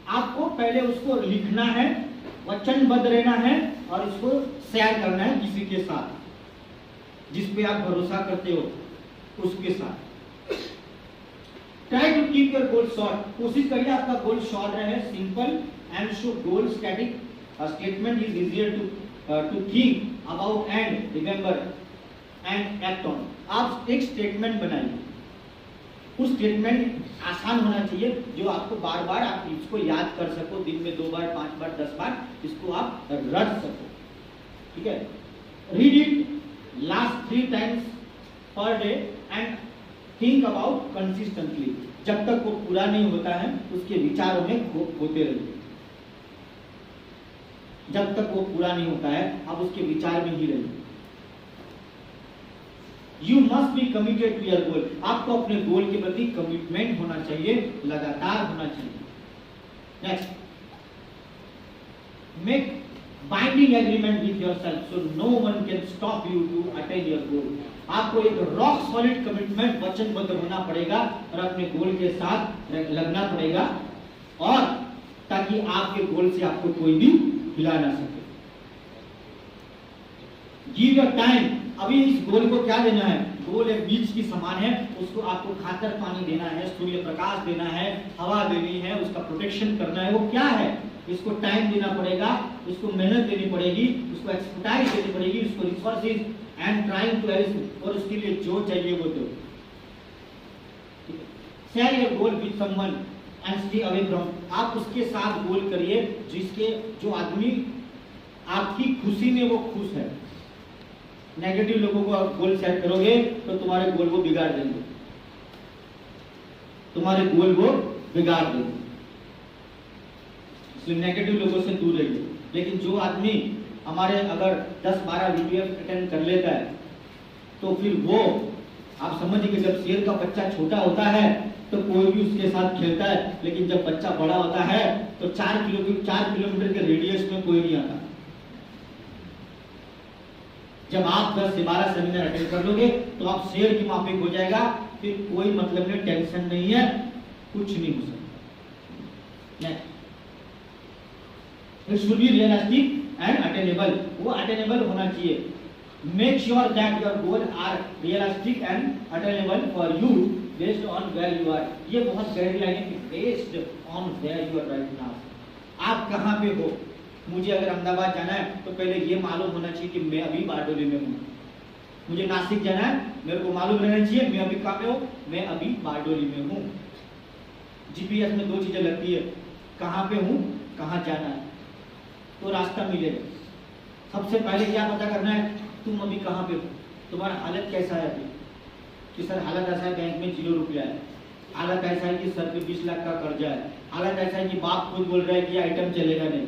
आपको पहले उसको लिखना है, वचनबद्ध रहना है और इसको शेयर करना है किसी के साथ जिस पे आप भरोसा करते हो उसके साथ। Try to keep your goal short, कोशिश करिए आपका गोल शॉर्ट रहे, simple and show goal static statement is easier to think about and remember and act on. आप एक स्टेटमेंट बनाइए, उस स्टेटमेंट आसान होना चाहिए जो आपको बार बार आप इसको याद कर सको, दिन में 2 बार 5 बार 10 बार इसको आप रट सको, ठीक है। Read it last 3 times per day and think about consistently. जब तक वो पूरा नहीं होता है उसके विचारों में होते रहिए, जब तक वो पूरा नहीं होता है आप उसके विचार में ही रहिए। You must be committed to your goal, आपको अपने गोल के प्रति कमिटमेंट होना चाहिए, लगातार होना चाहिए। Next, make binding agreement with yourself so no one can stop you to attain your goal. आपको एक रॉक सॉलिड कमिटमेंट वचनबद्ध होना पड़ेगा और अपने गोल के साथ लगना पड़ेगा, और ताकि आपके गोल से आपको कोई भी हिला ना सके। गिव योर टाइम, अभी इस गोल को क्या देना है, गोल एक बीज की समान है, उसको आपको खातर पानी देना है, सूर्य प्रकाश देना है, हवा देनी है, उसका प्रोटेक्शन करना है। वो क्या है, इसको टाइम देना पड़ेगा, उसको मेहनत देनी पड़ेगी, उसको एक्सपर्टाइज देनी पड़ेगी, उसको रिसोर्सेज एंड ट्राइंग टू एलिस, और उसके लिए जो चाहिए वो दो। Share your goal with someone and stay away from, आप उसके साथ गोल करिए जो आदमी आपकी खुशी में वो खुश है। नेगेटिव लोगों को आप गोल सेट करोगे तो तुम्हारे गोल को बिगाड़ देंगे, तुम्हारे गोल को बिगाड़ देंगे, इसलिए नेगेटिव लोगों से दूर रहिए। लेकिन जो आदमी हमारे अगर 10-12 वीडियो अटेंड कर लेता है तो फिर वो आप समझिए, जब शेर का बच्चा छोटा होता है तो कोई भी उसके साथ खेलता है, लेकिन जब बच्चा बड़ा होता है तो 4 किलोमीटर के रेडियस में कोई नहीं आता। जब आप 10 से 12 सेमिनार अटेंड कर लोगे तो आप शेर की माफिक हो जाएगा, फिर कोई मतलब नहीं, टेंशन नहीं है, कुछ नहीं हो सकता। Next, it should be realistic and attainable, वो अटेनेबल होना चाहिए। Make sure that your goal are realistic and attainable for you based on where you are. ये बहुत गहरी लाइन है, based on where you are right now, आप कहां पे हो। मुझे अगर अहमदाबाद जाना है तो पहले ये मालूम होना चाहिए कि मैं अभी बारडोली में हूँ। मुझे नासिक जाना है, मेरे को मालूम रहना चाहिए मैं अभी कहाँ पे हूँ, मैं अभी बारडोली में हूँ। जीपीएस में 2 चीजें लगती है, कहाँ पे हूँ, कहाँ जाना है, तो रास्ता मिलेगा। सबसे पहले क्या पता करना है, तुम अभी कहाँ पे हो, तुम्हारा हालत कैसा है अभी, कि सर हालत ऐसा है बैंक में 0 रुपया है, हालत ऐसा है कि सर पे 20 लाख का कर्जा है, हालत ऐसा है कि बाप खुद बोल रहा है कि आइटम चलेगा नहीं,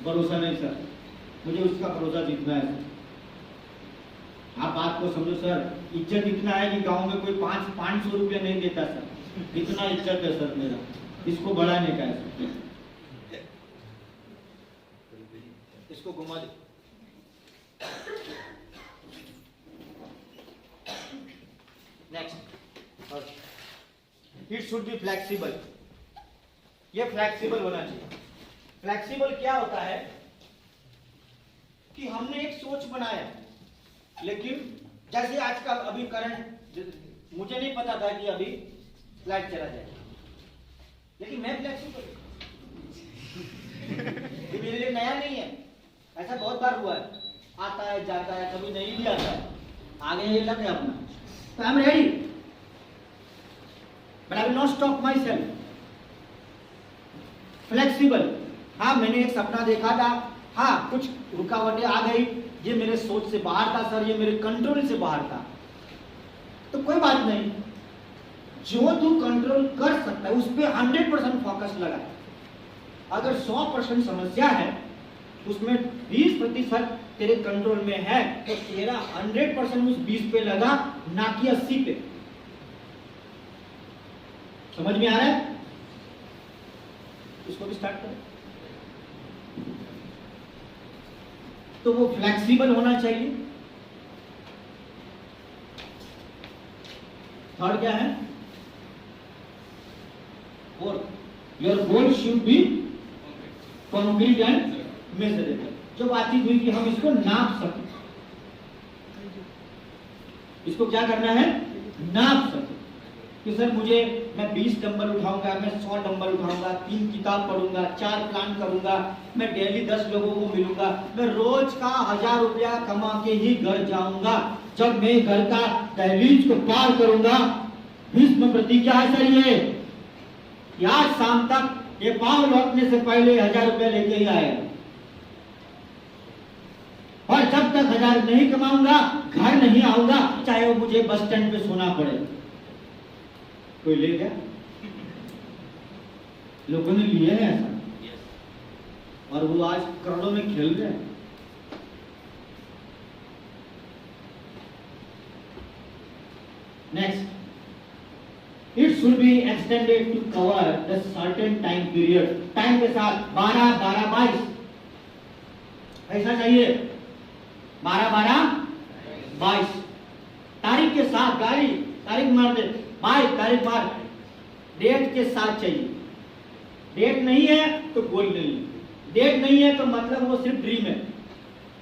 भरोसा नहीं सर, मुझे उसका भरोसा जीतना है। आप बात को समझो सर, इज्जत इतना है कि गांव में कोई 500 रुपया नहीं देता सर, इतना इज्जत है सर मेरा, इसको बढ़ाने का है, इसको घुमा दे। Next, it should be flexible, ये फ्लेक्सिबल होना चाहिए। फ्लेक्सिबल क्या होता है कि हमने एक सोच बनाया, लेकिन जैसे आजकल अभी करंट, मुझे नहीं पता था कि अभी लाइट चला जाएगा, लेकिन मैं फ्लेक्सिबल, ये मेरे लिए नया नहीं है, ऐसा बहुत बार हुआ है, आता है जाता है, कभी नहीं भी आता है, आगे ये लग है अपना, तो I am ready, but I will not stop my self. Flexible, हाँ मैंने एक सपना देखा था, हाँ कुछ रुकावटें आ गई, ये मेरे सोच से बाहर था सर, ये मेरे कंट्रोल से बाहर था, तो कोई बात नहीं, जो तू कंट्रोल कर सकता है उस पर 100% फोकस लगा। अगर 100% समस्या है उसमें 20% तेरे कंट्रोल में है, तो तेरा 100% उस 20 पे लगा, ना कि 80 पे। समझ में आ रहा है? इसको भी स्टार्ट करें। तो वो फ्लेक्सिबल होना चाहिए। थर्ड क्या है? Fourth, your goal should be concrete and measurable. जो बातचीत हुई कि हम इसको नाप सकें, इसको क्या करना है, नाप सकें कि सर मुझे मैं 20 डंबल उठाऊंगा, मैं 100 डंबल उठाऊंगा, 3 किताब पढ़ूंगा, 4 प्लान करूंगा, मैं डेली 10 लोगों को मिलूंगा, मैं रोज का 1000 रुपया कमा के ही घर जाऊंगा। जब मैं घर का दहलीज को पार करूंगा, भीष्म प्रतिज्ञा है सर ये कि आज शाम तक ये पांव लौटने से पहले 1000 रुपया लेके ही आएगा, और जब तक 1000 नहीं कमाऊंगा घर नहीं आऊंगा, चाहे वो मुझे बस स्टैंड पे सोना पड़े। कोई ले गया? लोगों ने लिए है ऐसा, और वो आज करोड़ों में खेल रहे हैं। Next, it should be extended to cover the certain time period. Time के साथ 12, 12, 22 ऐसा चाहिए, 12, 12, 22 तारीख के साथ, गाड़ी तारीख मार दे, 22 तारीख मार, डेट के साथ चाहिए। डेट नहीं है तो गोल नहीं है, डेट नहीं है तो मतलब वो सिर्फ ड्रीम है।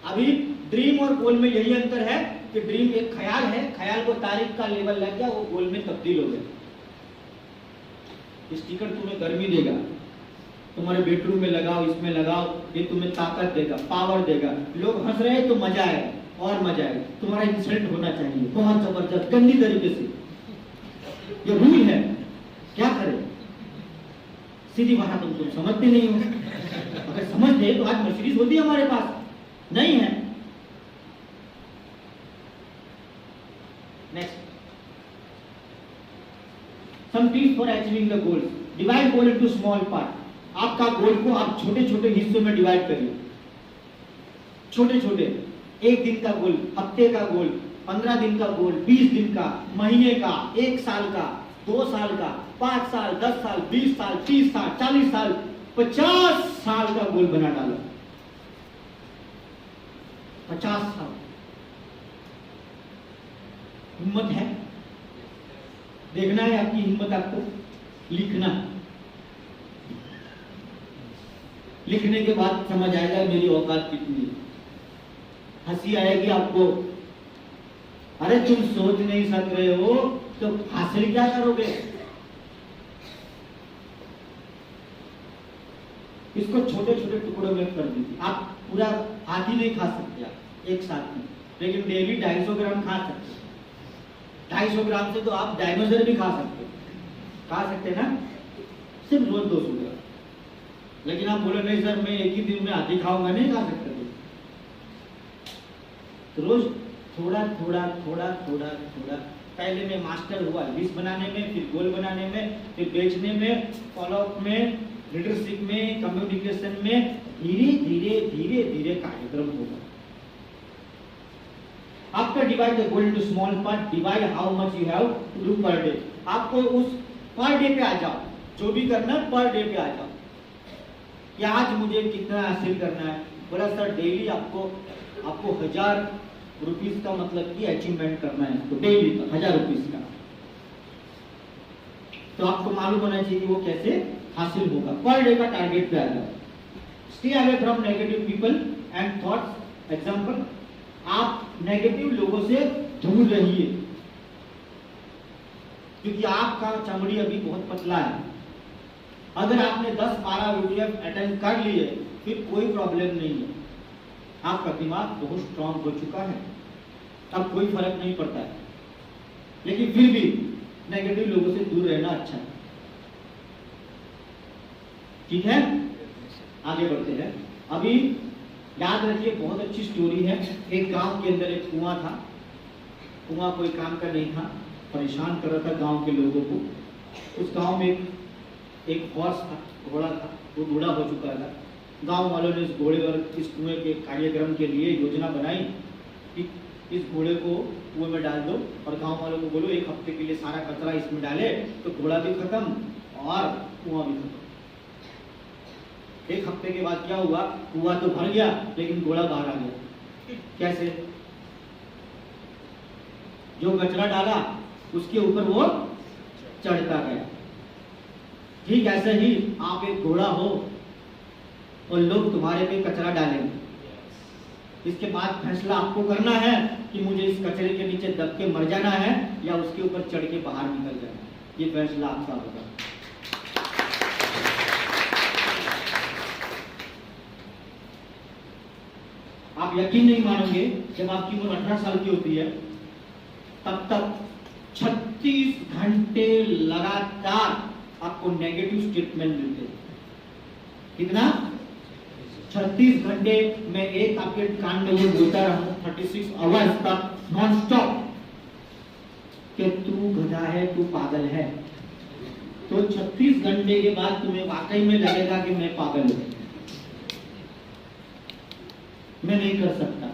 अभी ड्रीम और गोल में यही अंतर है कि ड्रीम एक ख्याल है, ख्याल को तारीख का लेवल लग गया, वो गोल में तब्दील हो गया। स्टिकर तुम्हें गर्मी देगा, तुम्हारे बेडरूम में लगाओ, इसमें लगाओ, ये तुम्हें ताकत देगा, पावर देगा। लोग हंस रहे तो मजा आएगा और मजा आएगा। तुम्हारा इंसल्ट होना चाहिए बहुत जबरदस्त, गंदी तरीके से। ये रूल है, क्या करें? सीधी बात तुम समझते नहीं हो। अगर समझते तो आज मर्सिडीज होती है हमारे पास, नहीं है। Next, some tips for achieving the goals. Divide goal into small part. आपका गोल को आप छोटे छोटे हिस्सों में डिवाइड करिए, छोटे छोटे। 1 दिन का गोल, हफ्ते का गोल, 15 दिन का गोल, 20 दिन का, महीने का, 1 साल का, 2 साल का, 5 साल, 10 साल, 20 साल, 30 साल, 40 साल, 50 साल का गोल बना डालो। 50 साल हिम्मत है? देखना है आपकी हिम्मत, आपको लिखना। लिखने के बाद समझ आएगा मेरी औकात कितनी है। हंसी आएगी आपको, अरे तुम सोच नहीं सक रहे हो तो हासिल क्या करोगे? इसको छोटे छोटे टुकड़ों में कर दीजिए। आप पूरा हाथी नहीं खा सकते आप एक साथ में, लेकिन डेली 250 ग्राम खा सकते। 250 ग्राम से तो आप डायनोसर भी खा सकते ना, सिर्फ रोज 200 ग्राम। लेकिन आप बोले नहीं सर मैं एक ही दिन में हाथी खाऊंगा, नहीं खा सकते। तो रोज थोड़ा थोड़ा थोड़ा थोड़ा थोड़ा। पहले मैं मास्टर हुआ लिस्ट बनाने में, फिर गोल बनाने में, फिर बेचने में, फॉलोअप में, लीडरशिप में, कम्युनिकेशन में। धीरे धीरे धीरे धीरे कार्यक्रम होगा। After divide the goal into small part, divide how much you have to do per day. आपको उस पर डे पे आ जाओ, जो भी करना है पर डे पे आ जाओ कि आज मुझे कितना हासिल करना है। बोला सर डेली आपको 1000 रुपीज का मतलब कि अचीवमेंट करना है, तो डेली का 1000 रुपीज का। तो आपको मालूम होना चाहिए कि वो कैसे हासिल होगा। पर डे का टारगेट पे आ जाओ। Stay away from negative people and thoughts. Example, आप नेगेटिव लोगों से दूर रहिए, क्योंकि आपका चमड़ी अभी बहुत पतला है। अगर आपने 10-12 वीडियो अटेंड कर लिए फिर कोई प्रॉब्लम नहीं है, आपका दिमाग बहुत स्ट्रांग हो चुका है, अब कोई फर्क नहीं पड़ता है। लेकिन फिर भी नेगेटिव लोगों से दूर रहना अच्छा है। ठीक है, आगे बढ़ते हैं। अभी याद रखिए, बहुत अच्छी स्टोरी है। एक गांव के अंदर एक कुआं था। कुआं कोई काम का नहीं था, परेशान कर रहा था गांव के लोगों को। उस गांव में एक हॉर्स था, घोड़ा था, वो बूढ़ा हो चुका था। गांव वालों ने इस घोड़े और इस कुएं के कार्यक्रम के लिए योजना बनाई कि इस घोड़े को कुएं में डाल दो और गांव वालों को बोलो 1 हफ्ते के लिए सारा कचरा इसमें डाले, तो घोड़ा भी खत्म और कुआं भी खत्म। 1 हफ्ते के बाद क्या हुआ, कुआं तो भर गया लेकिन घोड़ा बाहर आ गया। कैसे? जो कचरा डाला उसके ऊपर वो चढ़ता गया। ठीक ऐसे ही आप एक घोड़ा हो और लोग तुम्हारे पे कचरा डालेंगे, इसके बाद फैसला आपको करना है कि मुझे इस कचरे के नीचे दब के मर जाना है या उसके ऊपर चढ़ के बाहर निकल जाना है। ये फैसला आपका होगा। आप यकीन नहीं मानोगे, जब आपकी उम्र 18 साल की होती है तब तक 36 घंटे लगातार आपको नेगेटिव स्टेटमेंट मिलते हैं। कितना? 36 घंटे में एक आपके कान में ये बोलता रहा 36 आवर्स तक नॉन स्टॉप कि तू गधा है, तू पागल है। तो 36 घंटे के बाद तुम्हें वाकई में लगेगा कि मैं पागल हूं, मैं नहीं कर सकता।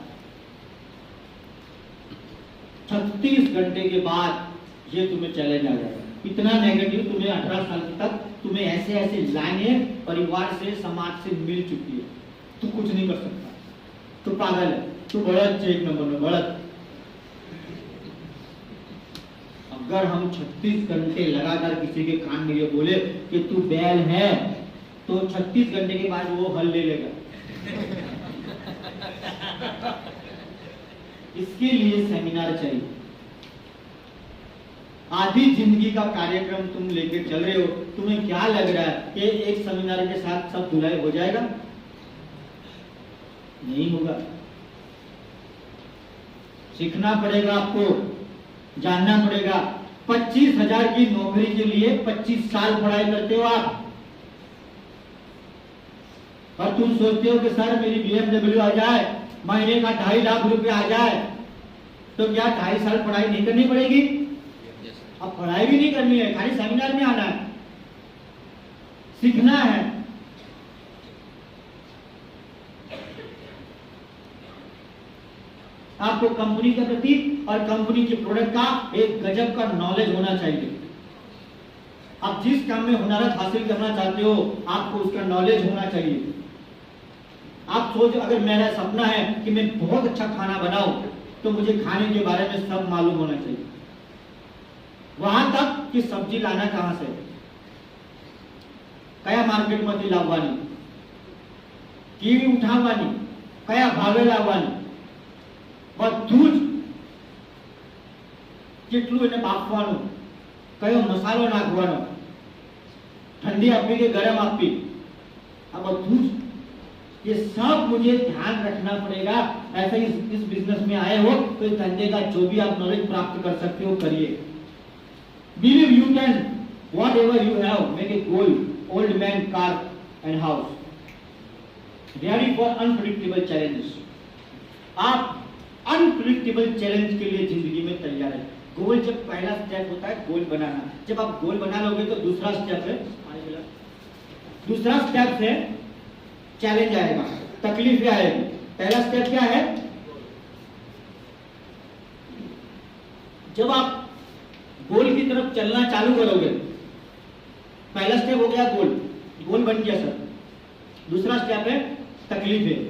36 घंटे के बाद ये तुम्हें चैलेंज आ जाएगा। इतना नेगेटिव तुम्हें 18 साल तक तुम्हें ऐसे ऐसे लाइनें परिवार से, समाज से मिल चुकी है। तू कुछ नहीं कर सकता, तू पागल है, तू बढ़त, एक नंबर में बढ़त। अगर हम 36 घंटे लगातार किसी के कान में ये बोले कि तू बैल है, तो 36 घंटे के बाद वो हल ले लेगा। इसके लिए सेमिनार चाहिए। आधी जिंदगी का कार्यक्रम तुम लेके चल रहे हो, तुम्हें क्या लग रहा है कि एक सेमिनार के साथ सब धुलाई हो जाएगा? नहीं होगा। सीखना पड़ेगा, आपको जानना पड़ेगा। 25,000 की नौकरी के लिए 25 साल पढ़ाई करते हो आप, और तुम सोचते हो कि सर मेरी BMW आ जाए, महीने का 2.5 लाख रुपए आ जाए, तो क्या 2.5 साल पढ़ाई नहीं करनी पड़ेगी? अब पढ़ाई भी नहीं करनी है, खाली सेमिनार में आना है, सीखना है। आपको कंपनी के प्रति और कंपनी के प्रोडक्ट का एक गजब का नॉलेज होना चाहिए। आप जिस काम में हुनरत हासिल करना चाहते हो, आपको उसका नॉलेज होना चाहिए। आप सोच, अगर मेरा सपना है कि मैं बहुत अच्छा खाना बनाऊं, तो मुझे खाने के बारे में सब मालूम होना चाहिए। वहां तक कि सब्जी लाना कहां से, कया मार्केट में लाववानी, केवी उठाववानी, कया भावे लाववानी, બધું જ કેટલું એને બાફવાનું, કયો મસાલો નાખવાનો, ठंडी आपी के गरम आपी, अब બધું જ ये सब मुझे ध्यान रखना पड़ेगा। ऐसा ही इस बिजनेस में आए हो तो इस धंधे का जो भी आप नॉलेज प्राप्त कर सकते हो करिए। Believe you can what ever you have, make a goal, old man, car and house, ready for unpredictable challenges. आप अनप्रेडिक्टेबल चैलेंज के लिए जिंदगी में तैयार है। गोल जब पहला स्टेप होता है गोल बनाना, जब आप गोल बना लोगे तो दूसरा स्टेप है चैलेंज आएगा, तकलीफ आएगी। पहला स्टेप क्या है? जब आप गोल की तरफ चलना चालू करोगे, पहला स्टेप हो गया गोल, गोल बन गया सर। दूसरा स्टेप है तकलीफें।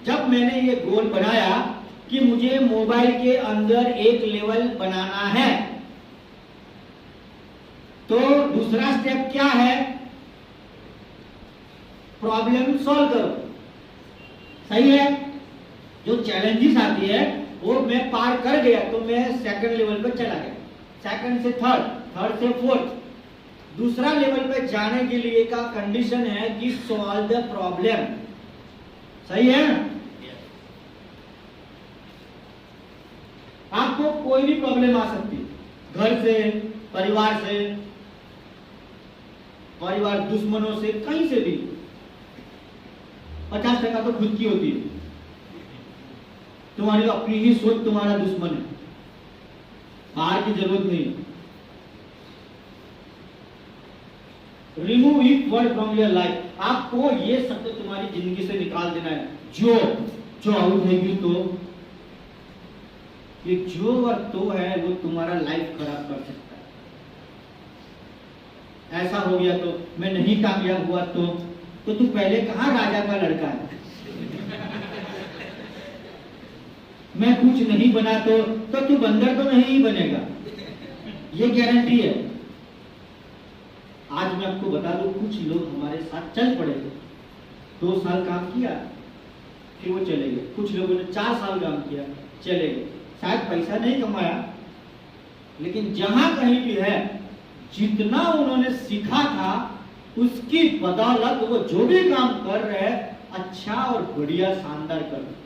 जब मैंने ये गोल बनाया कि मुझे मोबाइल के अंदर एक लेवल बनाना है, तो दूसरा स्टेप क्या है? प्रॉब्लम सॉल्व करो। सही है? जो चैलेंजेस आती है वो मैं पार कर गया तो मैं सेकंड लेवल पर चला गया, सेकंड से थर्ड, थर्ड से फोर्थ। दूसरा लेवल पे जाने के लिए का कंडीशन है कि सॉल्व द प्रॉब्लम। सही है? आपको कोई भी प्रॉब्लम आ सकती है, घर से, परिवार दुश्मनों से, कहीं से भी। 50% तो खुद की होती है। तुम्हारी अपनी ही सोच तुम्हारा दुश्मन है, बाहर की जरूरत नहीं। Remove it word from your life. आपको ये शब्द तुम्हारी जिंदगी से निकाल देना है। जो आउट है तो ये जो और तो है वो तुम्हारा लाइफ खराब कर सकता है। ऐसा हो गया तो मैं नहीं कामयाब हुआ तो तू पहले कहां राजा का लड़का है। मैं कुछ नहीं बना तो तू बंदर तो नहीं बनेगा, ये गारंटी है। आज मैं आपको बता दूं, कुछ लोग हमारे साथ चल पड़े, 2 साल काम किया फिर वो चले गए। कुछ लोगों ने 4 साल काम किया चले गए, शायद पैसा नहीं कमाया, लेकिन जहां कहीं भी है जितना उन्होंने सीखा था उसकी बदौलत वो जो भी काम कर रहे हैं अच्छा और बढ़िया शानदार कर रहे।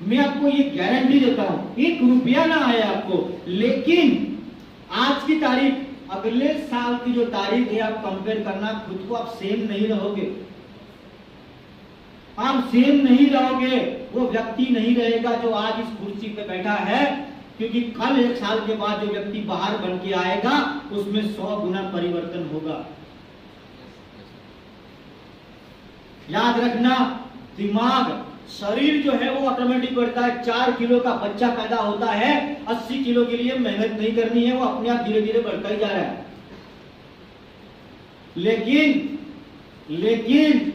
मैं आपको ये गारंटी देता हूं, 1 रुपया ना आए आपको, लेकिन आज की तारीख अगले साल की जो तारीख है आप कंपेयर करना, खुद को आप सेम नहीं रहोगे, आप सेम नहीं रहोगे, वो व्यक्ति नहीं रहेगा जो आज इस कुर्सी पे बैठा है, क्योंकि कल 1 साल के बाद जो व्यक्ति बाहर बन के आएगा उसमें 100 गुना परिवर्तन होगा। याद रखना, दिमाग, शरीर जो है वो ऑटोमेटिक बढ़ता है। 4 किलो का बच्चा पैदा होता है, 80 किलो के लिए मेहनत नहीं करनी है, वो अपने आप धीरे धीरे बढ़ता ही जा रहा है। लेकिन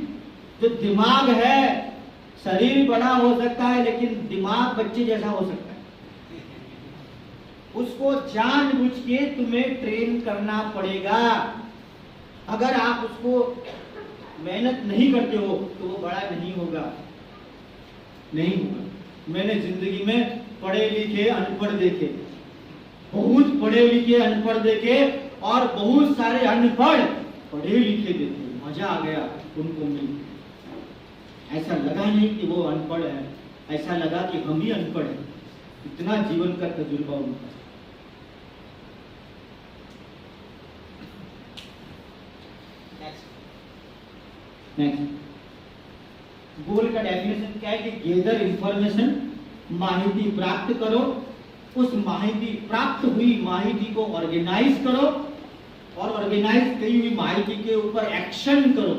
जो दिमाग है, शरीर बड़ा हो सकता है लेकिन दिमाग बच्चे जैसा हो सकता है। उसको जानबूझ के तुम्हें ट्रेन करना पड़ेगा। अगर आप उसको मेहनत नहीं करते हो तो वो बड़ा नहीं होगा। मैंने जिंदगी में पढ़े लिखे अनपढ़ देखे, बहुत पढ़े लिखे अनपढ़ देखे, और बहुत सारे अनपढ़ पढ़े लिखे देखे। मजा आ गया उनको मिल। ऐसा लगा नहीं कि वो अनपढ़ है, ऐसा लगा कि हम ही अनपढ़ हैं। इतना जीवन का तजुर्बा उनका। नेक्स्ट, गोल का डेफिनेशन क्या है कि गेदर इंफॉर्मेशन, माहिती प्राप्त करो, उस माहिती प्राप्त हुई माहिती को ऑर्गेनाइज करो, और ऑर्गेनाइज की हुई माहिती के ऊपर एक्शन करो,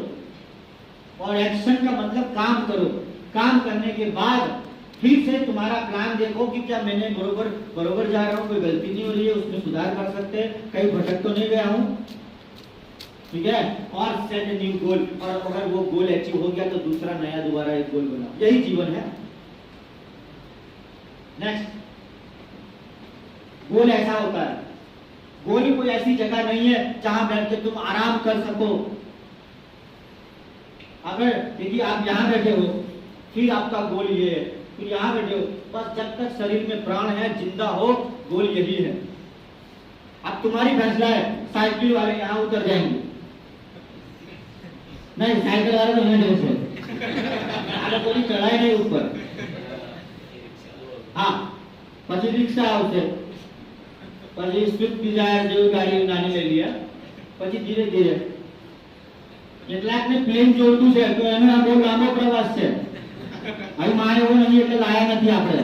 और एक्शन का मतलब काम करो। काम करने के बाद फिर से तुम्हारा प्लान देखो कि क्या मैंने बरोबर जा रहा हूँ, कोई गलती नहीं हो रही है, उसमें सुधार कर सकते हैं, कहीं भटक तो नहीं गया हूँ, ठीक है। और सेट ए न्यू गोल, और अगर वो गोल अचीव हो गया तो दूसरा नया दोबारा एक गोल बनाओ। यही जीवन है। नेक्स्ट, गोल ऐसा होता है, गोल कोई ऐसी जगह नहीं है जहां बैठ के तुम आराम कर सको। अगर देखिए आप यहां बैठे हो, फिर आपका गोल ये है, फिर यहां बैठे हो, बस जब तक शरीर में प्राण है, जिंदा हो, गोल यही है। अब तुम्हारी फैसला है, साइकिल वाले यहां उतर जाएंगे, नहीं साइकिल वाले तो नहीं जैसे कोई चढ़ाए नहीं ऊपर, हाँ પછી रिक्शा આવશે, પછી સ્વિફ્ટ ડિઝાયર જેવી ગાડી નાની લઈ लिया, પછી ધીરે ધીરે કેટલાક ને પ્લેન જોડતું છે તો એનો બહુ લાંબો પ્રવાસ છે, હવે મારે એવું નહીં એટલે લાયા નથી આપણે।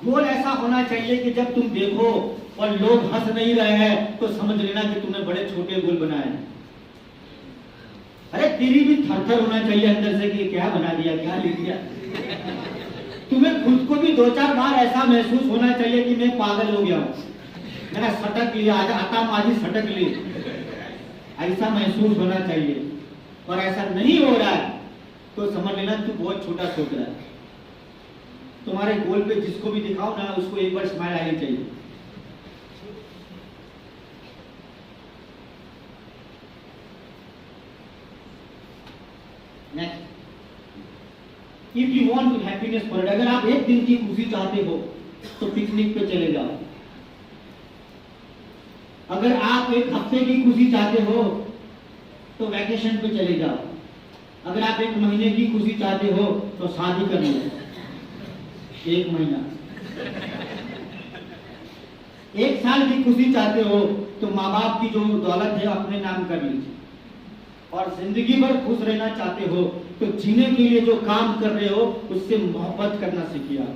गोल ऐसा होना चाहिए कि जब तुम देखो और लोग हंस नहीं रहे हैं तो समझ लेना कि तुमने बड़े छोटे गोल बनाए हैं। अरे तेरी भी थरथर होना चाहिए अंदर से कि क्या बना दिया, क्या लिख दिया। तुम्हें खुद को भी 2-4 बार ऐसा महसूस होना चाहिए कि मैं पागल हो गया हूँ, मैंने सटक लिया, आज आता माझी सटक ली, ऐसा महसूस होना चाहिए। और ऐसा नहीं हो रहा है तो समझ लेना तू बहुत छोटा सोच रहा है। तुम्हारे गोल पे जिसको भी दिखाओ ना, उसको एक बार स्माइल आनी चाहिए। Next, if you want to happiness for, अगर आप एक दिन की खुशी चाहते हो तो पिकनिक पे चले जाओ। अगर आप एक हफ्ते की खुशी चाहते हो तो वैकेशन पे चले जाओ। अगर आप 1 महीने की खुशी चाहते हो तो शादी कर लो, 1 महीना। 1 साल की खुशी चाहते हो तो माँ बाप की जो दौलत है अपने नाम कर लीजिए। और जिंदगी भर खुश रहना चाहते हो तो जीने के लिए जो काम कर रहे हो उससे मोहब्बत करना सीखिए।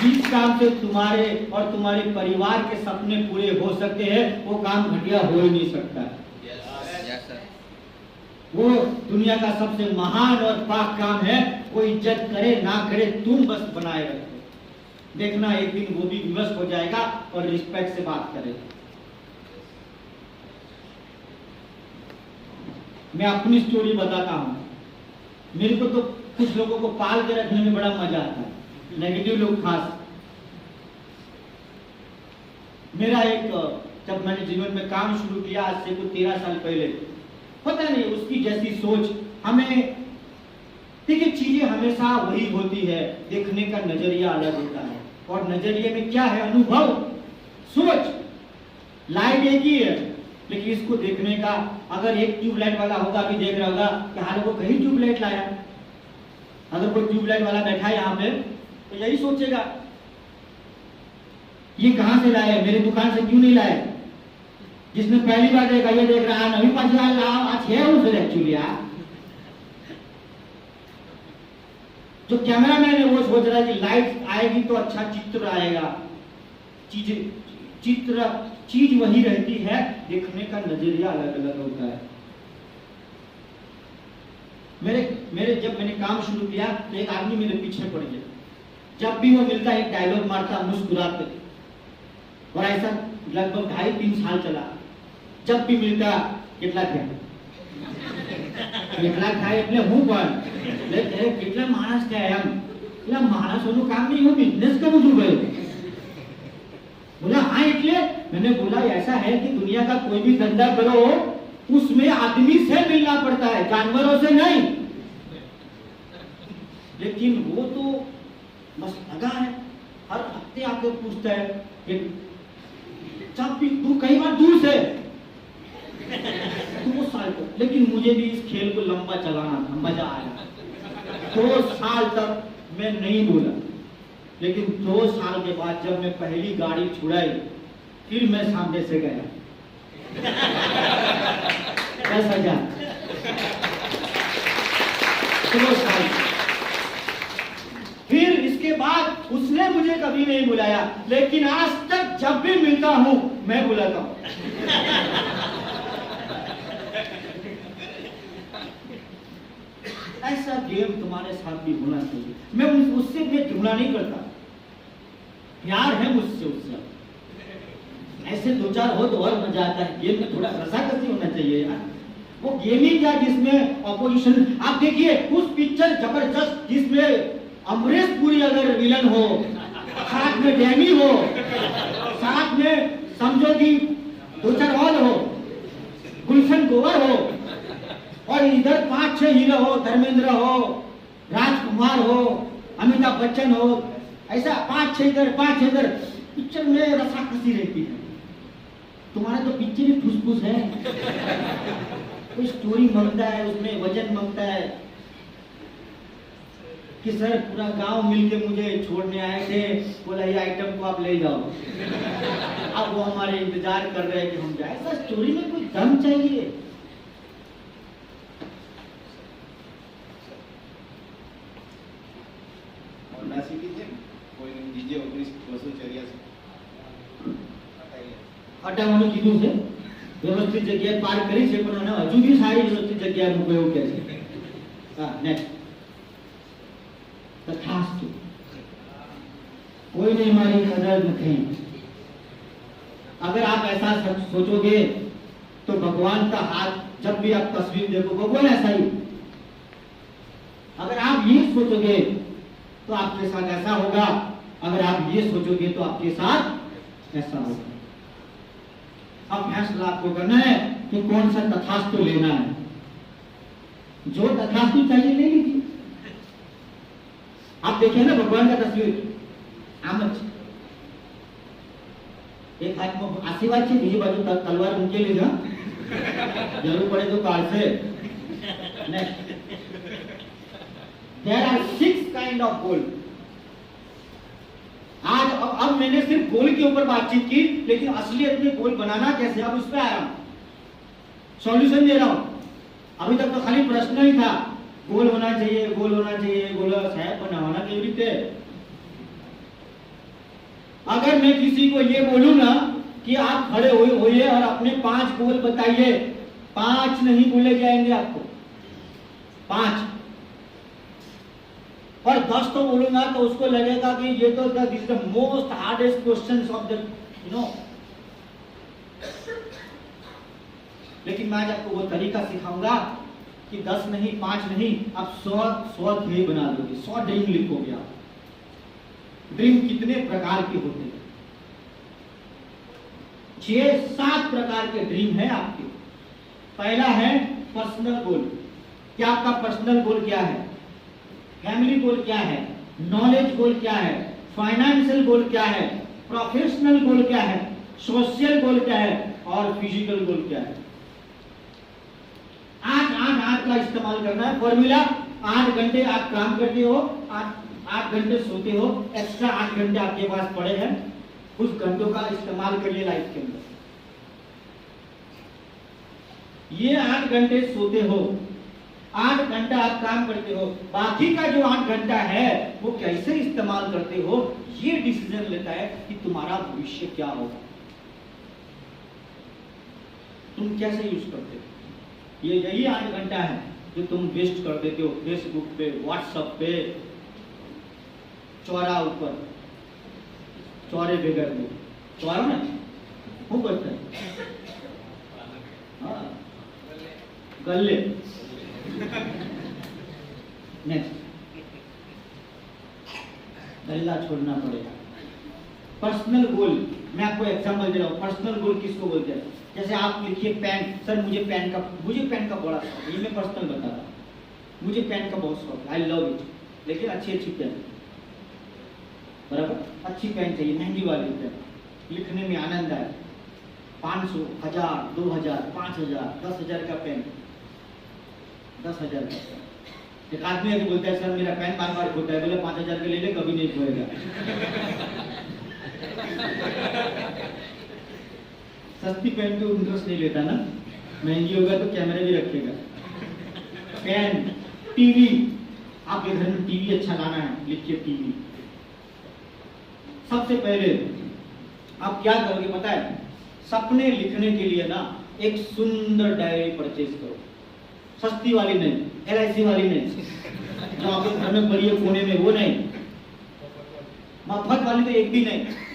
जिस काम से तुम्हारे और तुम्हारे परिवार के सपने पूरे हो सकते हैं वो काम घटिया हो ही नहीं सकता। वो दुनिया का सबसे महान और पाक काम है। वो इज्जत करे ना करे तुम बस बनाए रखो। देखना एक दिन वो भी विवश हो जाएगा और रिस्पेक्ट से बात करेगा। मैं अपनी स्टोरी बताता हूं। मेरे को तो कुछ लोगों को पाल के रखने में बड़ा मजा आता है, नेगेटिव लोग खास। मेरा एक, जब मैंने जीवन में काम शुरू किया आज से कुछ 13 साल पहले, पता नहीं उसकी जैसी सोच हमें, देखिए चीजें हमेशा वही होती है, देखने का नजरिया अलग होता है, और नजरिए में क्या है, अनुभव, सोच। लाइट एक ही है, लेकिन इसको देखने का, अगर एक ट्यूबलाइट वाला होगा अभी देख रहा होगा कि हाल वो कहीं ट्यूबलाइट लाया, अगर कोई ट्यूबलाइट वाला बैठा है यहाँ पे तो यही सोचेगा ये कहां से लाए, मेरे दुकान से क्यों नहीं लाए। जिसने पहली बार देखा ये देख रहा है नवी पाजी आज है उसे एक्चुअली जो कैमरामैन है वो सोच रहा है कि लाइट आएगी तो अच्छा चित्र आएगा। चीज वही रहती है, देखने का नजरिया अलग अलग होता है। मेरे जब मैंने काम शुरू किया तो एक आदमी मेरे पीछे पड़ गया, जब भी वो मिलता एक डायलॉग मारता मुस्कुराते, और ऐसा लगभग 2.5-3 साल चला। जब भी मिलता कितना थे એટલે હું પણ એટલે કેટલા માણસ છે એમ એટલે માણસોનું કામ નહીં, હું બિઝનેસ કરું છું ભાઈ। बोला हाँ એટલે मैंने बोला ऐसा है कि दुनिया का कोई भी धंधा करो उसमें आदमी से मिलना पड़ता है, जानवरों से नहीं। लेकिन वो तो बस लगा है, हर हफ्ते आके पूछता है कि जब भी तू कई बार दूर से 2 साल तक, लेकिन मुझे भी इस खेल को लंबा चलाना था, मजा आया। 2 साल तक मैं नहीं बोला, लेकिन 2 साल के बाद जब मैं पहली गाड़ी छुड़ाई फिर मैं सामने से गया। कैसा जा 2 साल, फिर इसके बाद उसने मुझे कभी नहीं बुलाया, लेकिन आज तक जब भी मिलता हूं मैं बुलाता हूं। ऐसा गेम तुम्हारे साथ भी होना चाहिए। मैं उससे मैं तुलना नहीं करता, प्यार है मुझसे उससे, ऐसे 2-4 हो तो और मजा आता है। गेम में थोड़ा रसाकसी होना चाहिए यार। वो गेमिंग या जिसमें ऑपोजिशन, आप देखिए उस पिक्चर जबरदस्त जिसमें अमरीश पुरी अगर विलन हो, साथ में डैनी हो, साथ में समझो कि 2-4 और हो, गुलशन ग्रोवर हो, और इधर 5-6 हीरो हो, धर्मेंद्र हो, राजकुमार हो, अमिताभ बच्चन हो, ऐसा 5-6 इधर 5 इधर, पिक्चर में रसाकसी रहती है। तुम्हारा तो पिक्चर ही फुसफुस है, कोई स्टोरी मांगता है, उसमें वजन मांगता है कि सर पूरा गांव मिलके मुझे छोड़ने आए थे, बोला ये आइटम को आप ले जाओ। अब वो हमारे इंतजार कर रहे हैं कि हम जाए। ऐसा स्टोरी में कोई दम चाहिए। હટાવવાનું કીધું છે, વ્યવસ્થિત જગ્યાએ પાર્ક કરી છે, પણ એને હજુ બી સારી વ્યવસ્થિત જગ્યાએ મૂકો એવું કહે છે। હા નેક્સ્ટ તથાસ્તુ, कोई नहीं हमारी कदर नहीं। अगर आप ऐसा सोचोगे तो भगवान का हाथ, जब भी आप तस्वीर देखो भगवान ऐसा ही। अगर आप ये सोचोगे तो आपके साथ ऐसा होगा, अगर आप ये सोचोगे तो आपके साथ ऐसा होगा। अब फैसला आपको करना है कि कौन सा तथास्तु लेना है। जो तथास्तु चाहिए ले लीजिए। आप देखिए ना भगवान का तस्वीर आम જ, एक हाथ में आशीर्वाद છે, બીજી બાજુ તલવાર મૂકેલી છે, જરૂર પડે તો કાઢશે। Next, there are 6 kind of goal. आज अब मैंने सिर्फ गोल के ऊपर बातचीत की, लेकिन असलियत में गोल बनाना कैसे, अब उस पर आया हूं, सॉल्यूशन दे रहा हूं। अभी तक तो खाली प्रश्न ही था, गोल होना चाहिए, गोल होना चाहिए, गोल साहब बनाना केवी रीते। अगर मैं किसी को ये बोलूं ना कि आप खड़े होइए और अपने 5 गोल बताइए, 5 नहीं बोले जाएंगे आपको, 5 और 10 तो बोलूंगा तो उसको लगेगा कि ये तो this the most hardest questions of the लेकिन मैं आज आपको वो तरीका सिखाऊंगा कि 10 नहीं, 5 नहीं, आप 100 ध्येय बना दोगे, 100 ड्रीम लिखोगे आप। ड्रीम कितने प्रकार के होते हैं? 6-7 प्रकार के ड्रीम है आपके। पहला है पर्सनल गोल। क्या आपका पर्सनल गोल क्या है? फैमिली गोल क्या है? नॉलेज गोल क्या है? फाइनेंशियल गोल क्या है? प्रोफेशनल गोल क्या है? सोशल गोल क्या है? और फिजिकल गोल क्या है? 8 का इस्तेमाल करना है फॉर्मूला। 8 घंटे आप काम करते हो, 8 घंटे सोते हो, एक्स्ट्रा 8 घंटे आपके पास पड़े हैं, उस घंटों का इस्तेमाल करिए लाइफ के अंदर। ये 8 घंटे सोते हो, 8 घंटा आप काम करते हो, बाकी का जो 8 घंटा है वो कैसे इस्तेमाल करते हो, ये डिसीजन लेता है कि तुम्हारा भविष्य क्या होगा, तुम कैसे यूज करते हो। ये यही 8 घंटा है जो तुम वेस्ट कर देते हो फेसबुक पे, व्हाट्सएप पे, चौरा ऊपर, चौरे बेगर में, चौरा ना खूब करता है, हाँ गल्ले। नेक्स्ट, गल्ला छोड़ना पड़ेगा। पर्सनल गोल, मैं आपको एग्जांपल दे रहा हूँ। पर्सनल गोल किसको बोलते हैं? जैसे आप लिखिए पेन, सर मुझे पेन का बड़ा शौक है, ये मैं पर्सनल बता रहा हूँ। मुझे पेन का बहुत शौक है, आई लव इट, लेकिन अच्छी पेन, बराबर अच्छी पेन चाहिए, महंगी वाली पेन, लिखने में आनंद आए। 500, 1000, 2000, 5000, 10,000 का पेन, 10,000 का पेन। एक आदमी आके बोलता है सर मेरा पेन बार खोता है, बोले 5,000 का ले ले, कभी नहीं खोएगा। सस्ती पेन पे इंटरेस्ट नहीं लेता ना, महंगी होगा तो कैमरे भी रखेगा। पेन, टीवी, आपके घर में टीवी अच्छा लाना है, लिखिए टीवी। सबसे पहले आप क्या करोगे पता है? सपने लिखने के लिए ना एक सुंदर डायरी परचेज करो, सस्ती वाली नहीं, LIC वाली नहीं, जो आपके घर में पड़ी है कोने में, वो नहीं, मफत वाली तो एक भी नहीं।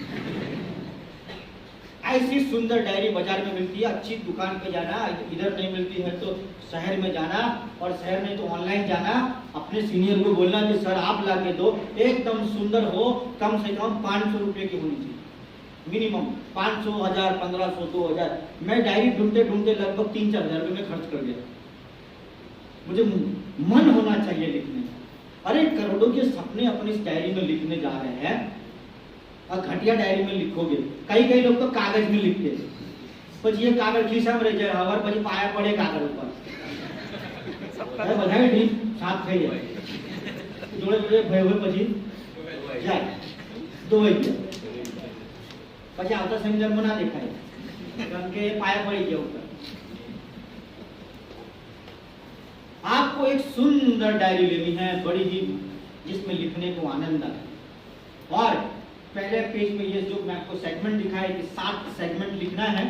ऐसी सुंदर डायरी बाजार में मिलती है, अच्छी दुकान पे जाना, इधर नहीं मिलती है तो शहर में जाना, और शहर नहीं तो ऑनलाइन जाना, अपने सीनियर को बोलना कि सर आप ला के दो, एकदम सुंदर हो, कम से कम 500 रुपए की होनी चाहिए मिनिमम, 500, 1000, 1500, 2000। मैं डायरी ढूंढते ढूंढते लगभग 3-4 हजार रुपये में खर्च कर गया। मुझे मन होना चाहिए लिखने का। अरे करोड़ों के सपने अपनी इस डायरी में लिखने जा रहे हैं, और घटिया डायरी में लिखोगे। कई लोग तो कागज में लिखते हैं, પછી ये कागज खीसा में रह जाए, और પછી पाया पड़े कागज ऊपर, बधाई टीम साथ થઈ જાય, જોડે જોડે ભય હોય પછી જાય, દોવાઈ ગયા, પછી આવતા સેમિનારમાં ના દેખાય, કારણ કે પાયા પડી ગયા ऊपर। आपको एक सुंदर डायरी लेनी है, बड़ी ही, जिसमें लिखने को आनंद आए। और पहले पेज में ये जो मैं आपको सेगमेंट दिखाया कि 7 सेगमेंट लिखना है,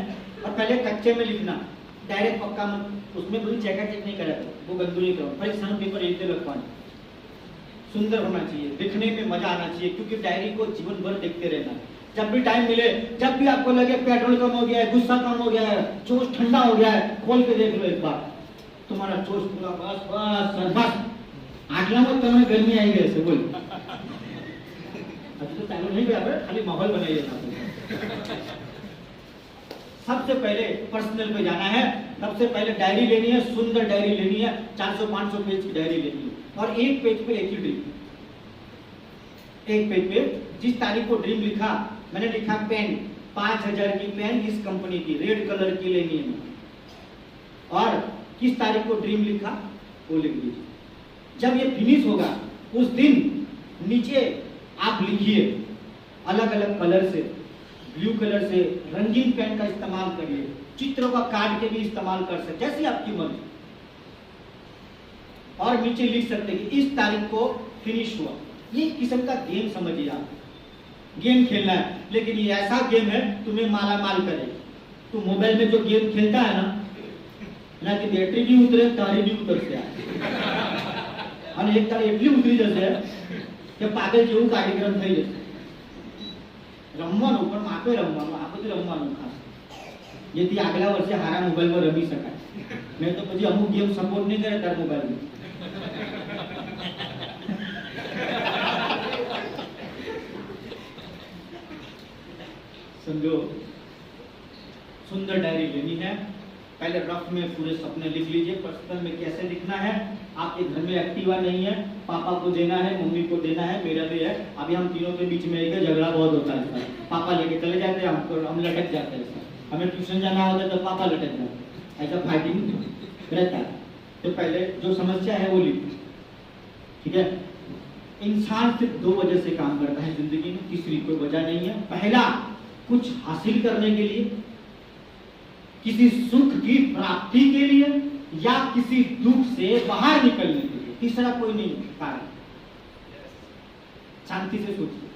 और पहले कच्चे में लिखना, डायरेक्ट पक्का मत, उसमें कोई चेक नहीं करा, वो गंदू नहीं करो, परीक्षण पेपर एक दे रखवाना, सुंदर होना चाहिए, लिखने में मजा आना चाहिए, क्योंकि डायरी को जीवन भर देखते रहना। जब भी टाइम मिले, जब भी आपको लगे पेट्रोल कम हो गया है, गुस्सा कम हो गया है, जोश ठंडा हो गया है, खोल के देख लो एक बार, तुम्हारा जोश पूरा बस आटला में तुम्हें गर्मी आई गई से बोल, अभी तो चालू नहीं किया, खाली माहौल बनाइए। सबसे पहले पर्सनल पे जाना है, सबसे पहले डायरी लेनी है, सुंदर डायरी लेनी है, 400-500 पेज की डायरी लेनी है, और एक पेज पे एक ही ड्रीम, एक पेज पे जिस तारीख को ड्रीम लिखा, मैंने लिखा पेन, 5000 की पेन इस कंपनी की, रेड कलर की लेनी है, और किस तारीख को ड्रीम लिखा वो लिख दीजिए। जब ये फिनिश होगा उस दिन नीचे आप लिखिए अलग अलग कलर से, ब्लू कलर से, रंगीन पेन का इस्तेमाल करिए, चित्रों का काट के भी इस्तेमाल कर सकते, जैसी आपकी मर्जी, और नीचे लिख सकते हैं कि इस तारीख को फिनिश हुआ। ये किस्म का गेम समझिए आप, गेम खेलना है, लेकिन ये ऐसा गेम है तुम्हें माला माल करे। तो मोबाइल में जो गेम खेलता है ना कि बैटरी भी उतरे, तारी भी उतर से અને એક તારી એટલી ઉતરી જશે કે પાગલ જેવું કાર્યક્રમ થઈ જશે। રમવાનું પણ માપે રમવાનું, આ બધું રમવાનું ખાસ, જેથી આગલા વર્ષે હારા મોબાઈલમાં રમી શકાય. નહીં તો પછી અમુક ગેમ સપોર્ટ નહીં કરે તાર મોબાઈલમાં. समझो, सुंदर डायरी लेनी है. पहले रफ में पूरे सपने लिख लीजिए. पर्सनल में कैसे लिखना है. आपके घर में एक्टिवा नहीं है, पापा को देना है, मम्मी को देना है, मेरा भी है. अभी हम तीनों के बीच में एक झगड़ा बहुत होता है सर. पापा लेके चले जाते हैं, हम लटक जाते हैं सर. हमें ट्यूशन जाना होता है तो पापा लटक जाते हैं. ऐसा फाइटिंग रहता है. तो पहले जो समस्या है वो लिख. ठीक है. इंसान सिर्फ 2 वजह से काम करता है जिंदगी में, तीसरी कोई वजह नहीं है. पहला, कुछ हासिल करने के लिए, किसी सुख की प्राप्ति के लिए, या किसी दुख से बाहर निकलने के लिए. तीसरा कोई नहीं कारण. शांति से सोचिए.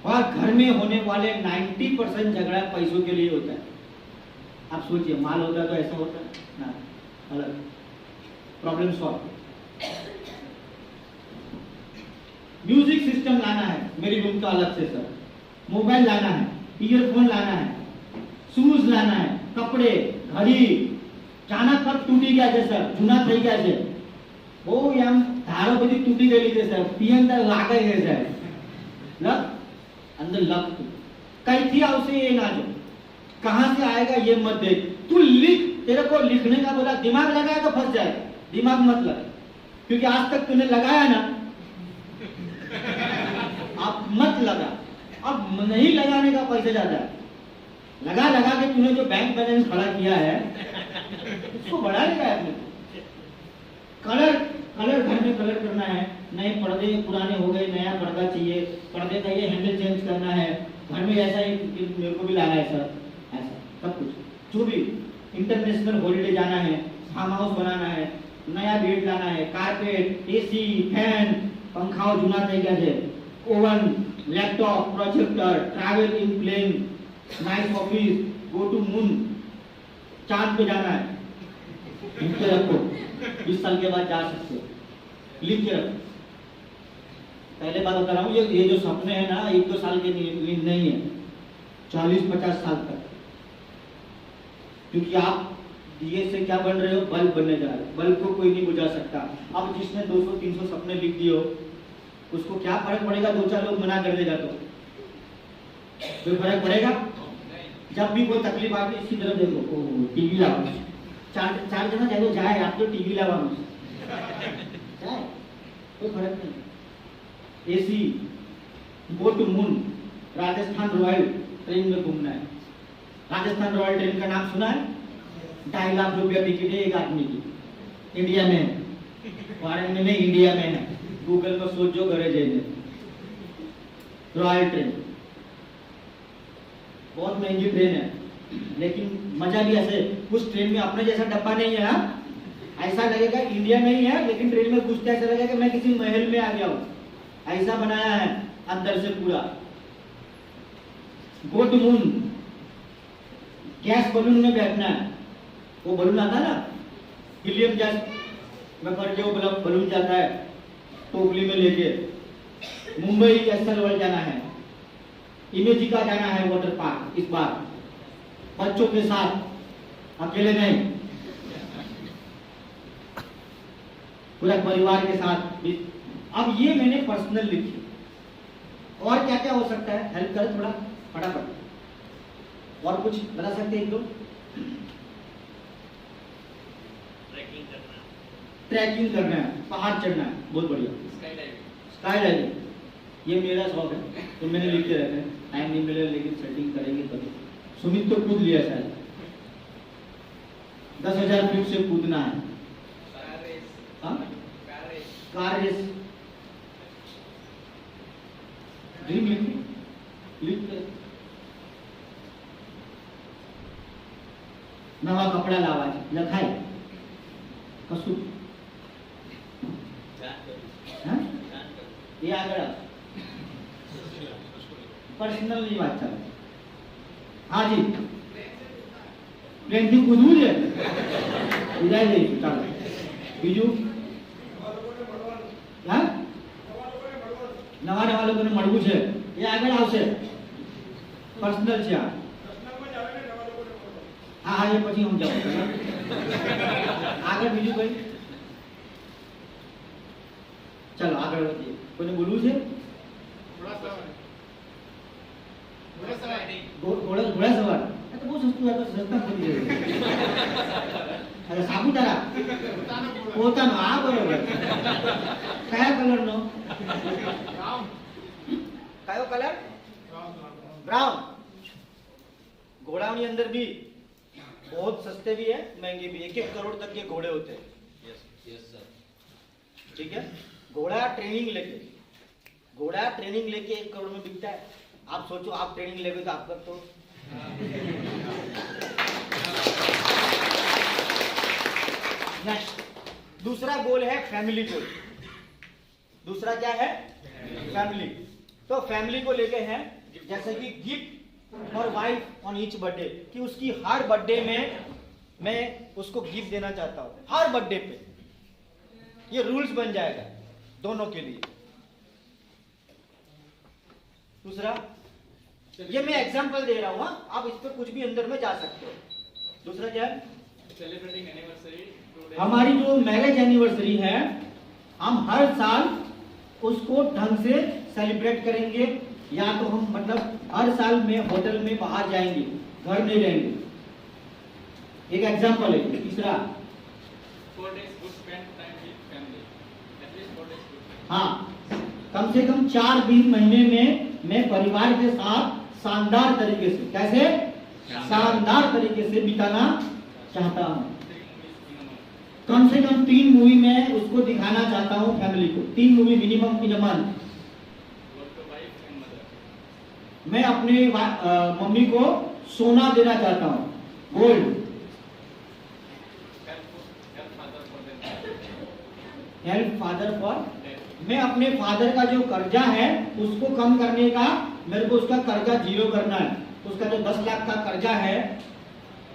और घर में होने वाले 90% झगड़ा पैसों के लिए होता है. आप सोचिए, माल होता तो ऐसा होता ना. अलग प्रॉब्लम सॉल्व. म्यूजिक सिस्टम लाना है मेरी रूम का अलग से सर. मोबाइल लाना है, ईयरफोन लाना है, शूज लाना है, कपड़े, घड़ी. जाना कब तूटी गया છે સર, જૂના થઈ ગયા છે. બહુ એમ ધારો બધી તૂટી ગયેલી છે સર. પી અંદર લાગે છે સર. લક अंदर लग. कैથી આવશે ये ना जो, कहां से आएगा ये मत देख. तू लिख. तेरे को लिखने का बोला, दिमाग लगाया तो फंस जाएगा. दिमाग मत लगा, क्योंकि आज तक तूने लगाया ना. आप मत लगा. अब नहीं लगाने का पैसा ज्यादा है. लगा लगा के तूने जो बैंक बैलेंस खड़ा किया है उसको बढ़ा लेगा आपने. कलर कलर घर में कलर करना है. नए पर्दे पुराने हो गए, नया पर्दा चाहिए. पर्दे का ये हैंडल चेंज करना है. घर में ऐसा ही मेरे को भी लाना है सर. ऐसा सब कुछ जो भी. इंटरनेशनल हॉलीडे जाना है, फार्म हाउस बनाना है, नया बेड लाना है, कारपेट, एसी, फैन, पंखाओ जूना થઈ ગયા છે, oven, laptop, projector, travel in plane, nice office, go to moon, चांद पे जाना है. लिख के रखो. 20 साल के बाद जा सकते हो. लिख के रखो. पहले बात बता रहा हूँ, ये जो सपने हैं ना 1-2 साल के नहीं है, 40-50 साल तक. क्योंकि आप दिए से क्या बन रहे हो, बल्ब बनने जा रहे हो. बल्ब को कोई नहीं बुझा सकता. अब जिसने 200-300 सपने लिख दिए हो, उसको क्या फर्क पड़ेगा 2-4 लोग मना कर देगा तो? कोई फर्क पड़ेगा? जब भी कोई तकलीफ आती है, इसी तरह देखो, टीवी लाओ. 4 जना जाए तो जाए, आप तो टीवी लावा जाए, कोई फर्क नहीं. AC, go to moon, Rajasthan royal train में घूमना है. राजस्थान रॉयल ट्रेन का नाम सुना है? 2.5 लाख रुपया टिकट है एक आदमी की. इंडिया में है, फॉरेन में नहीं, इंडिया में है. गूगल में सोचो, घरे जाइए. रॉयल ट्रेन बहुत महंगी ट्रेन है, लेकिन मजा भी ऐसे. उस ट्रेन में अपने जैसा डब्बा नहीं है. ऐसा लगेगा इंडिया में ही है, लेकिन ट्रेन में घुसते ऐसा लगेगा कि मैं किसी महल में आ गया हूँ. ऐसा बनाया है अंदर से पूरा. Go to moon, gas balloon में बैठना है. वो बलून आता है ना, हीलियम गैस में भर के वो बलून जाता है टोकरी में लेके. मुंबई कैसल वर्ल्ड जाना है. इमेजिका जाना है वाटर पार्क इस बार, बच्चों के साथ, अकेले नहीं, पूरा परिवार के साथ. अब ये मैंने पर्सनल लिखी. और क्या क्या हो सकता है, हेल्प कर थोड़ा फटाफट. और कुछ बता सकते हैं? एक दो. ट्रैकिंग करना है, पहाड़ चढ़ना है, बहुत बढ़िया. स्काई डाइविंग, ये मेरा शौक है तो मैंने लिख के रखा है. टाइम नहीं मिलेगा, लेकिन सेटिंग करेंगे तभी. सुमित तो कूद लिया शायद. 10,000 फीट से कूदना है. Car race. ड्रीम लिख नवा कपड़ा लावा है, लखाई कशु. ये आगे पर्सनल नहीं बात चल. हाँ जी, प्लेन थी कूदू है, कूदाई नहीं. चलो बीजू. हाँ, नवा नवा लोगों ने मड़વું છે, એ આગળ આવશે. पर्सनल છે. हाँ हाँ, ये પછી हम जाओ આગળ બીજું કોઈ ચાલો આગળ વધીએ કોઈને બોલવું છે ઘોડા સવાર તો બહુ સસ્તું આ તો સસ્તા પડી જાય અરે સાપુતારા પોતાનો આ બરોબર કયા કલરનો કયો કલર ब्राउन घोड़ाओं अंदर भी बहुत सस्ते भी है महंगे भी 1-1 करोड़ तक के घोड़े होते हैं यस सर ठीक है घोड़ा ट्रेनिंग लेके 1 करोड़ में बिकता है आप सोचो आप ट्रेनिंग लेगे तो आपका तो नेक्स्ट दूसरा गोल है फैमिली गोल दूसरा क्या है फैमिली तो फैमिली को लेके है जैसे कि गिफ्ट और वाइफ ऑन ईच बर्थडे कि उसकी हर बर्थडे में मैं उसको गिफ्ट देना चाहता हूं हर बर्थडे पे ये रूल्स बन जाएगा दोनों के लिए दूसरा ये मैं एग्जांपल दे रहा हूं आप इस पर कुछ भी अंदर में जा सकते हो दूसरा क्या है सेलिब्रेटिंग एनिवर्सरी हमारी जो मैरिज एनिवर्सरी है हम हर साल उसको ढंग से सेलिब्रेट करेंगे या तो हम मतलब हर साल में होटल में बाहर जाएंगे घर नहीं रहेंगे एक एग्जांपल है तीसरा 4 days good spend time with family at least 4 days good हाँ कम से कम 4 दिन महीने में मैं परिवार के साथ शानदार तरीके से कैसे शानदार तरीके से बिताना चाहता हूँ कम से कम 3 मूवी में उसको दिखाना चाहता हूँ फैमिली को 3 movie minimum in a month मैं अपने मम्मी को सोना देना चाहता हूँ गोल्ड हेल्प फादर फॉर मैं अपने फादर का जो कर्जा है उसको कम करने का मेरे को उसका कर्जा 0 करना है उसका जो 10 लाख का कर्जा है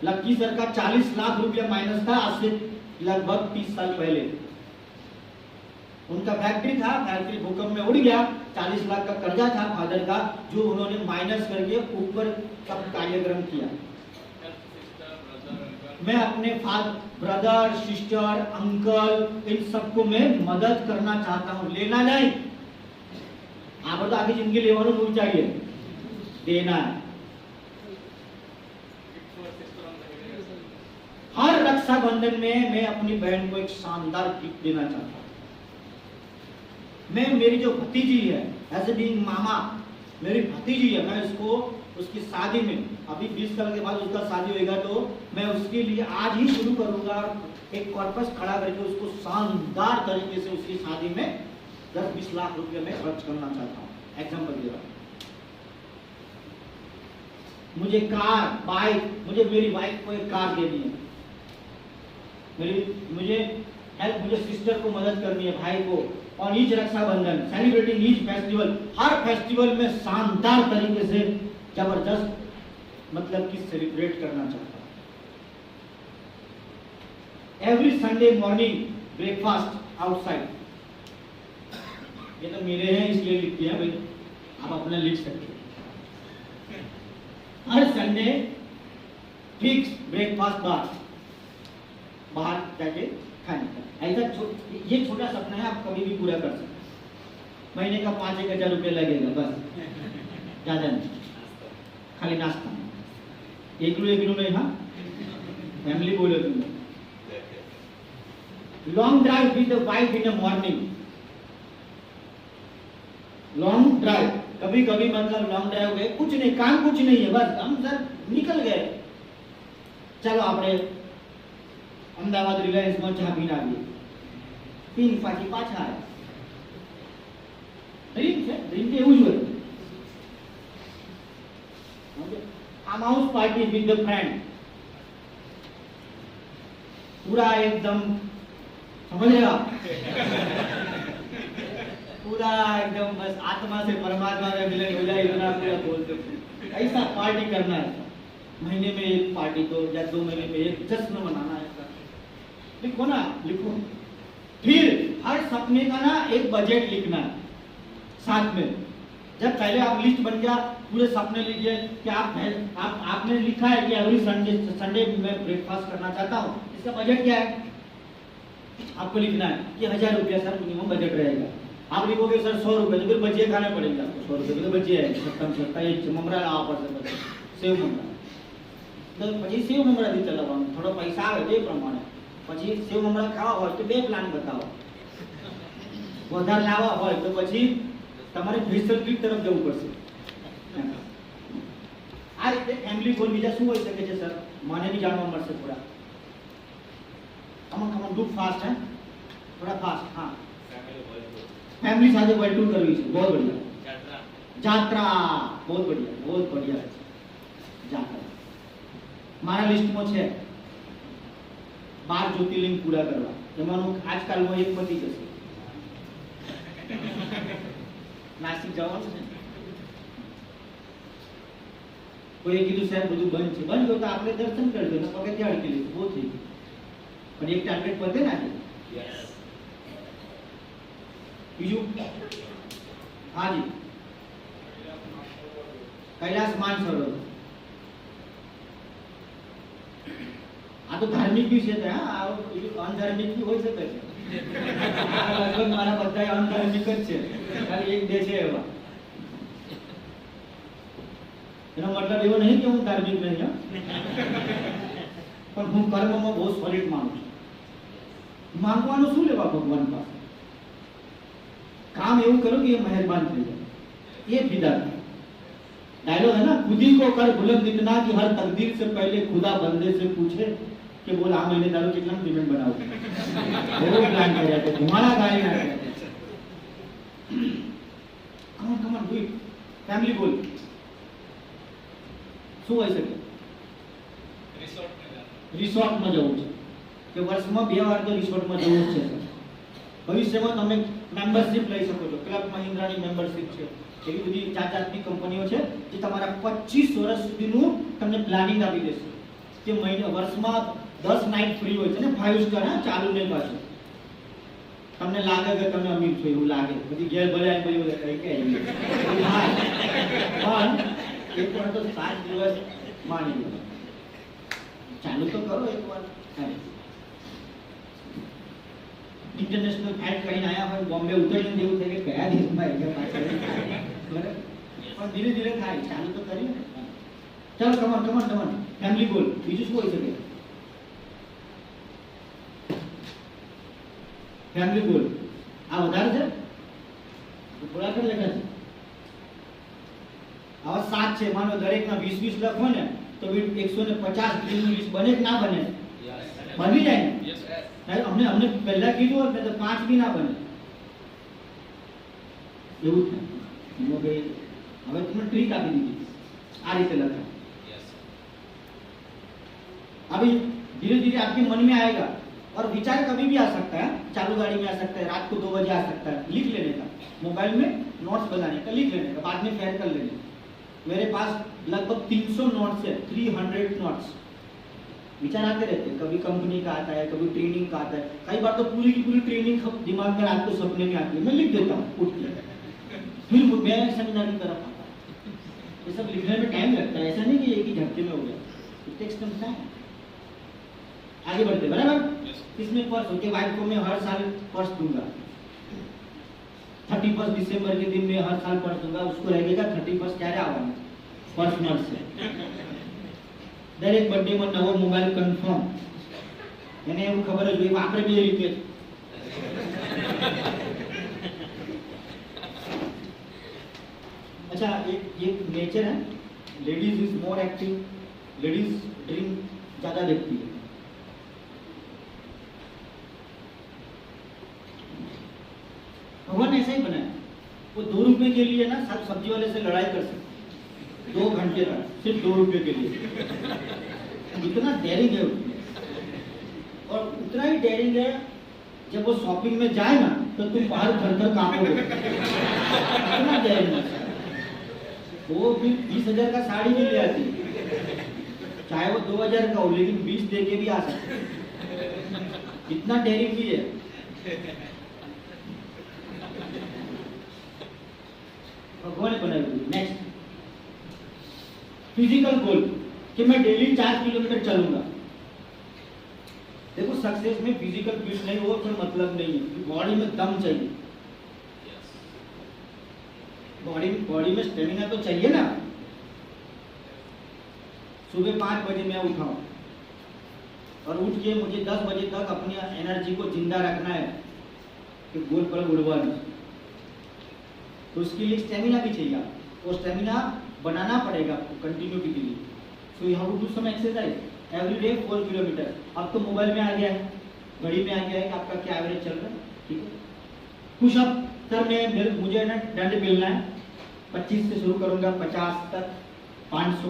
लक्की सर का 40 लाख रुपया माइनस था आज से लगभग 30 साल पहले उनका फैक्ट्री था फैक्ट्री भूकंप में उड़ गया 40 लाख का कर्जा था फादर का जो उन्होंने माइनस करके ऊपर सब कार्यक्रम किया मैं अपने ब्रदर सिस्टर अंकल इन सबको मैं मदद करना चाहता हूँ लेना नहीं आप तो आगे जिंदगी लेवानो नहीं चाहिए देना है हर रक्षाबंधन में मैं अपनी बहन को एक शानदार गिफ्ट देना चाहता हूँ मैं मेरी जो भतीजी है ऐसे बीइंग मामा मेरी भतीजी है मैं उसको उसकी शादी में अभी 20 साल के बाद उसका शादी होगा तो मैं उसके लिए आज ही शुरू करूंगा एक कॉर्पस खड़ा करके उसको शानदार तरीके से उसकी शादी में 10-20 लाख रुपए में खर्च करना चाहता हूँ एग्जाम्पल दे रहा हूँ मुझे कार बाइक मुझे मेरी वाइफ को एक कार देनी है मुझे सिस्टर को मदद करनी है भाई को और each Rakshabandhan celebrating each festival हर फेस्टिवल में शानदार तरीके से जबरदस्त मतलब कि सेलिब्रेट करना चाहता हूँ every Sunday morning breakfast outside ये तो मेरे हैं इसलिए लिख दिया भाई आप अपना लिख सकते हैं हर संडे फिक्स ब्रेकफास्ट बाहर जाके खाने का ऐसा ये छोटा सपना है आप कभी भी पूरा कर सकते महीने का 5-1 हजार रुपये लगेगा बस ज्यादा नहीं खाली नाश्ता एक किलो नहीं हाँ फैमिली बोलो तुम long drive with the wife in the morning long drive कभी कभी मतलब लॉन्ग ड्राइव गए कुछ नहीं काम कुछ नहीं है बस हम सर निकल गए चलो आपने अमदावाद रिलायंस में चहा पीने आવીએ પીન પાછી પાછા આવે ડ્રીમ તો એવું જ હોય આમ house party with the friend पूरा एकदम समझ रहे आप पूरा एकदम बस आत्मा से परमात्मा में मिलन हो जाए इतना पूरा बोलते ऐसा पार्टी करना है महीने में एक पार्टी तो या 2 महीने में एक जश्न मनाना है लिखो ना लिखो फिर हर सपने का ना एक बजट लिखना है साथ में जब पहले आप लिस्ट बन गया, पूरे सपने लीजिए कि आपने लिखा है कि एवरी संडे मैं ब्रेकफास्ट करना चाहता हूँ, इसका बजट क्या है आपको लिखना है कि 1000 रुपया सर मिनिमम बजट रहेगा। आप लिखोगे सर 100 रुपये, तो फिर बचिए खाने पड़ेंगे आपको 100 रुपये, तो बचिए है सत्ता एक ममरा लावा पड़શે सेव ममरा, तो પછી સેવ મમરાથી ચલાવવાનું, થોડો પૈસા આવે તે પ્રમાણે। પછી સેવ મમરા ખાવા હોય તો બે પ્લાન બતાવો, વધારે લાવવા હોય તો પછી તમારે ફેશિયલ કિટ તરફ જવું પડશે। આ રીતે ફેમિલી ગોલ બીજા શું હોઈ શકે છે સર, મને બી જાણવા મળશે થોડા। કમન કમન ડુ ફાસ્ટ है, थोड़ा फास्ट। हाँ, फैमिली સાથે વર્લ્ડ ટૂર કરવી છે, बहुत बढ़िया। यात्रा बहुत बढ़िया, बहुत बढ़िया है यात्रा। मारा लिस्ट में છે 12 જ્યોતિર્લિંગ પૂરા કરવા, એમાંનું આજકાલમાં એક પતી જશે, નાસિક જવાનું છે। કોઈએ કીધું સાહેબ બધું બંધ છે, બંધ હોય તો આપણે દર્શન કરજો ને પગથિયા અડકી લઈશું, બહુ થઈ ગયું, પણ એક ટાર્ગેટ પતે ને આજે। બીજું हाँ जी, कैलाश मानसरोवर, આ તો ધાર્મિક બી છે, અનધાર્મિક બી હોઈ શકે છે। લગભગ મારા બધા અનધાર્મિક જ છે, ખાલી એક બે છે એવા। એનો મતલબ એવો નહીં કે હું ધાર્મિક નહીં, પણ હું કર્મમાં બહુ સોલિડ માનું છું। માંગવાનું શું લેવા ભગવાન પાસે, काम એવું करो कि ये मेहरबान થઈ જાય, ये फिदा था। डायलॉग है ना, खुद ही को कर बुलंद इतना कि हर तकदीर से पहले खुदा बंदे से पूछे कि बोल आ महीने तारो कितना पेमेंट बनाओ, वो प्लान કર્યા છે, ધુમાડા ગાડી નાખ્યા છે। Come on do it. Family goal શું હોઈ શકે, રિસોર્ટમાં જવું છે કે વર્ષમાં 2 વાર તો રિસોર્ટમાં જવું જ છે। ભવિષ્યમાં તમે મેમ્બરશિપ લઈ શકો છો, ક્લબ મહિન્દ્રાની મેમ્બરશિપ છે, એવી બધી જાતની કંપનીઓ છે જે તમારા 25 વર્ષ સુધીનું તમને પ્લાનિંગ આપી દેશે, કે મહિને વર્ષમાં 10 નાઇટ फ्री હોય છે ને, 5 સ્ટાર, હા, ચાલુ નહીં પાછું। તમને લાગે કે તમે અમીર છો એવું લાગે, પછી ઘેર ભલે આવીને પછી બધા કઈ કે હા, પણ એક વાર તો 7 દિવસ માની લો, ચાલુ તો કરો એક વાર। इंटरनेशनल फ्लाइट કરીને આયા હોય, બોમ્બે ઉતરીને જેવું થાય કે કયા દેશમાં આવી ગયા પાછળ, બરાબર? પણ ધીરે ધીરે થાય, ચાલુ તો કર્યું ને। ચાલો કમન ફેમિલી ગોલ બીજું શું હોઈ શકે, ફેમિલી ગોલ આ વધારે છે તો થોડા કર લખા છે, આવા 7 છે, માનો દરેકના 20 લખો ને તો 150 દિનની લિસ્ટ બને કે ના બને, બની જાય ને। हमने पहला कीधું હોત ને તો 5 બી ના બને, એવું થાય। એનો ભાઈ હવે તમને ટ્રીક આપી દીધી, આ રીતે લખાય। अभी धीरे धीरे आपके मन में आएगा, और विचार कभी भी आ सकता है, चालू गाड़ी में आ सकता है, रात को 2 बजे आ सकता है, लिख लेने का, मोबाइल में नोट्स बनाने का, लिख लेने का, बाद में फेयर कर लेने। मेरे पास लगभग 300 नोट्स है, 300 नोट्स। विचार आते रहते हैं, कभी कंपनी का आता है, कभी ट्रेनिंग का आता है, कई बार तो पूरी की पूरी ट्रेनिंग दिमाग में रात को सपने में आती है, मैं लिख देता हूँ उठ के, फिर मैं सेमिनार की तरफ आता हूँ। ये सब लिखने में टाइम लगता है, ऐसा नहीं कि एक ही झटके में हो गया, इट टेक्स सम टाइम। आगे बढ़ते बराबर। इसमें पर्स होके वाइफ को मैं हर साल पर्स दूंगा, 31 दिसंबर के दिन में हर साल पर्स दूंगा, उसको लगेगा 31 क्या आवाना पर्स नोट से। દરેક બર્થડે માં નવો મોબાઈલ કન્ફર્મ, એને એવું ખબર જ હોય વાપરે બી એ રીતે। अच्छा, एक नेचर है, ladies is more active, ladies drink ज्यादा देखती है। भगवान ऐसा ही बनाया, वो 2 रुपए के लिए ना सब सब्जी वाले से लड़ाई कर सकते, 2 घंटे तक सिर्फ 2 रुपए के लिए। इतना डेयरिंग है उसमें, और उतना ही डेयरिंग है जब वो शॉपिंग में जाए ना तो तुम बाहर थर कांपोगे, इतना डेयरिंग है। वो भी 20,000 का साड़ी भी ले आती, चाहे वो 2,000 का हो, लेकिन 20 दे के भी आ सकते, इतना डेयरिंग भी है। भगवान ने बनाई हुई। नेक्स्ट फिजिकल गोल कि मैं डेली 4 किलोमीटर चलूंगा। देखो सक्सेस में फिजिकल फिट नहीं हो कोई मतलब नहीं है, बॉडी में दम चाहिए, बॉडी में स्टेमिना तो चाहिए ना। सुबह 5 बजे मैं उठाऊं और उठ के मुझे 10 बजे तक अपनी एनर्जी को जिंदा रखना है कि गोल पर उड़वा नहीं, तो उसके लिए स्टेमिना भी चाहिए। वो स्टेमिना बनाना पड़ेगा आपको कंटिन्यूटी के लिए। So you have to do some exercise every day 4 kilometre. अब तो मोबाइल में आ गया है, घड़ी में आ गया है कि आपका क्या एवरेज चल रहा है, ठीक है। पुशअप सर में मुझे ना दंड मिलना है, 25 से शुरू करूंगा, 50 तक, 500,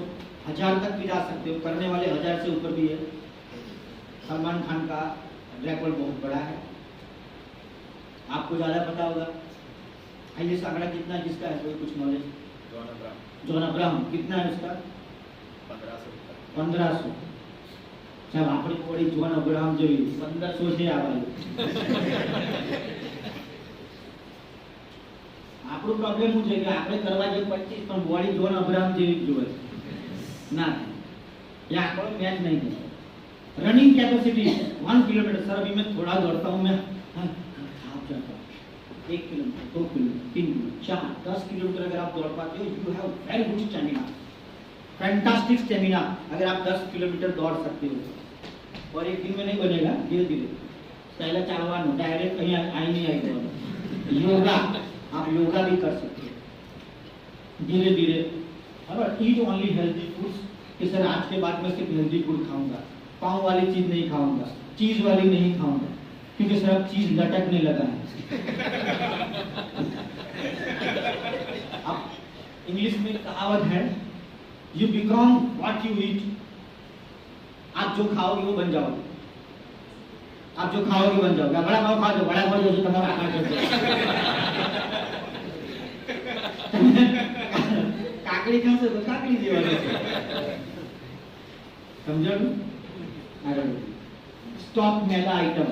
1000 तक भी जा सकते हो, करने वाले 1000 से ऊपर भी है। सलमान खान का रिकॉर्ड बहुत बड़ा है, आपको ज्यादा पता होगा। हाईएस्ट आंकड़ा कितना किसका है, कोई कुछ नॉलेज? जॉन अब्राहम कितना है उसका? 1500। जब आपने कोई जॉन अब्राहम जो 1500 से आवाज આપણો પ્રોબ્લેમ શું છે કે આપણે કરવા જે 25 પણ બોડી જોન અબ્રાહમ જેવી જોઈએ ના ये आंकड़ों मैच नहीं है। रनिंग कैपेसिटी 1 किलोमीटर, सर अभी मैं थोड़ा दौड़ता हूँ, मैं थक जाता हूँ, 1 किलोमीटर, 2 किलोमीटर, 3 किलोमीटर, 4, 10 किलोमीटर अगर आप दौड़ पाते हो, you have very good stamina, fantastic stamina. अगर आप 10 किलोमीटर दौड़ सकते हो, और एक दिन में नहीं बनेगा, धीरे धीरे पहला चालवान डायरेक्ट कहीं आई नहीं आएगा। योगा, आप योगा भी कर सकते हो धीरे धीरे। और ईट ओनली हेल्दी फूड्स, कि सर आज के बाद मैं सिर्फ हेल्दी फूड खाऊंगा, पाव वाली चीज नहीं खाऊंगा, चीज वाली नहीं खाऊंगा, क्योंकि सर अब चीज लटकने लगा है। अब इंग्लिश में कहावत है, you become what you eat. आप जो खाओगे वो बन जाओगे, आप जो खाओगे बन जाओगे। बड़ा पाव खा दो, बड़ा पाव जो तुम्हारा काकड़ी कहाँ से, काकड़ी दीवार समझो। स्टॉप मेला आइटम,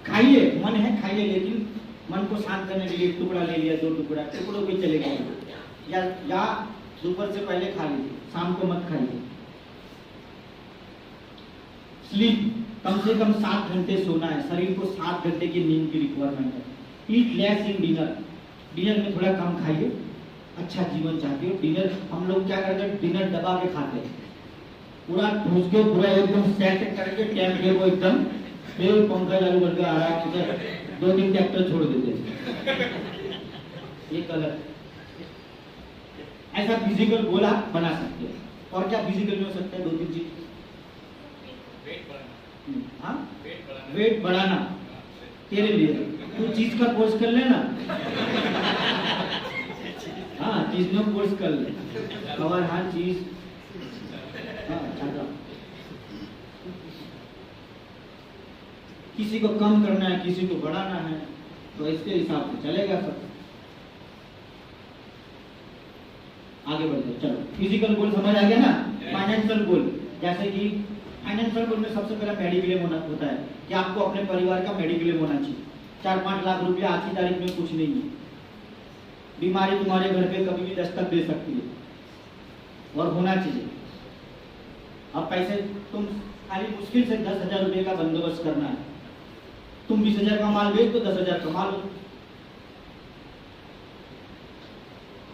खाइए, मन है खाइए, लेकिन मन को शांत करने के लिए 1 टुकड़ा ले लिया, 2 टुकड़ा, टुकड़ों भी चलेगा, या दोपहर से पहले खा लीजिए, शाम को मत खाइए। स्लीप, कम से कम 7 घंटे सोना है, शरीर को 7 घंटे की नींद की रिक्वायरमेंट है। Eat less in dinner, dinner में थोड़ा कम खाइए, अच्छा जीवन चाहते हो। डिनर हम लोग क्या करते हैं, डिनर दबा के खाते हैं, पूरा ठूस के पूरा एकदम सेट करके टैंक को एकदम, फिर पंखा चालू करके आराम से 2-3 ट्रैक्टर छोड़ देते हैं, ये गलत। ऐसा फिजिकल गोल आप बना सकते हो। और क्या फिजिकल में हो सकता है? 2-3 चीज, वेट बढ़ाना, तेरे लिए तू चीज का कोर्स कर लेना, हाँ चीज में कोर्स कर ले, कवर, हाँ चीज, हाँ चाहता। किसी को कम करना है, किसी को बढ़ाना है, तो इसके हिसाब से चलेगा सब। आगे बढ़ते चलो। फिजिकल गोल समझ आ गया ना। फाइनेंशियल गोल, जैसे कि फाइनेंशियल गोल में सबसे पहला मेडिक्लेम होता है कि आपको अपने परिवार का मेडिक्लेम होना चाहिए। 4-5 लाख रुपया आज की तारीख में कुछ नहीं है, बीमारी तुम्हारे घर पे कभी भी दस्तक दे सकती है, और होना चाहिए। अब पैसे तुम खाली मुश्किल से 10,000 रुपये का बंदोबस्त करना है, तुम 20,000 का माल बेच तो 10,000 कमा लो,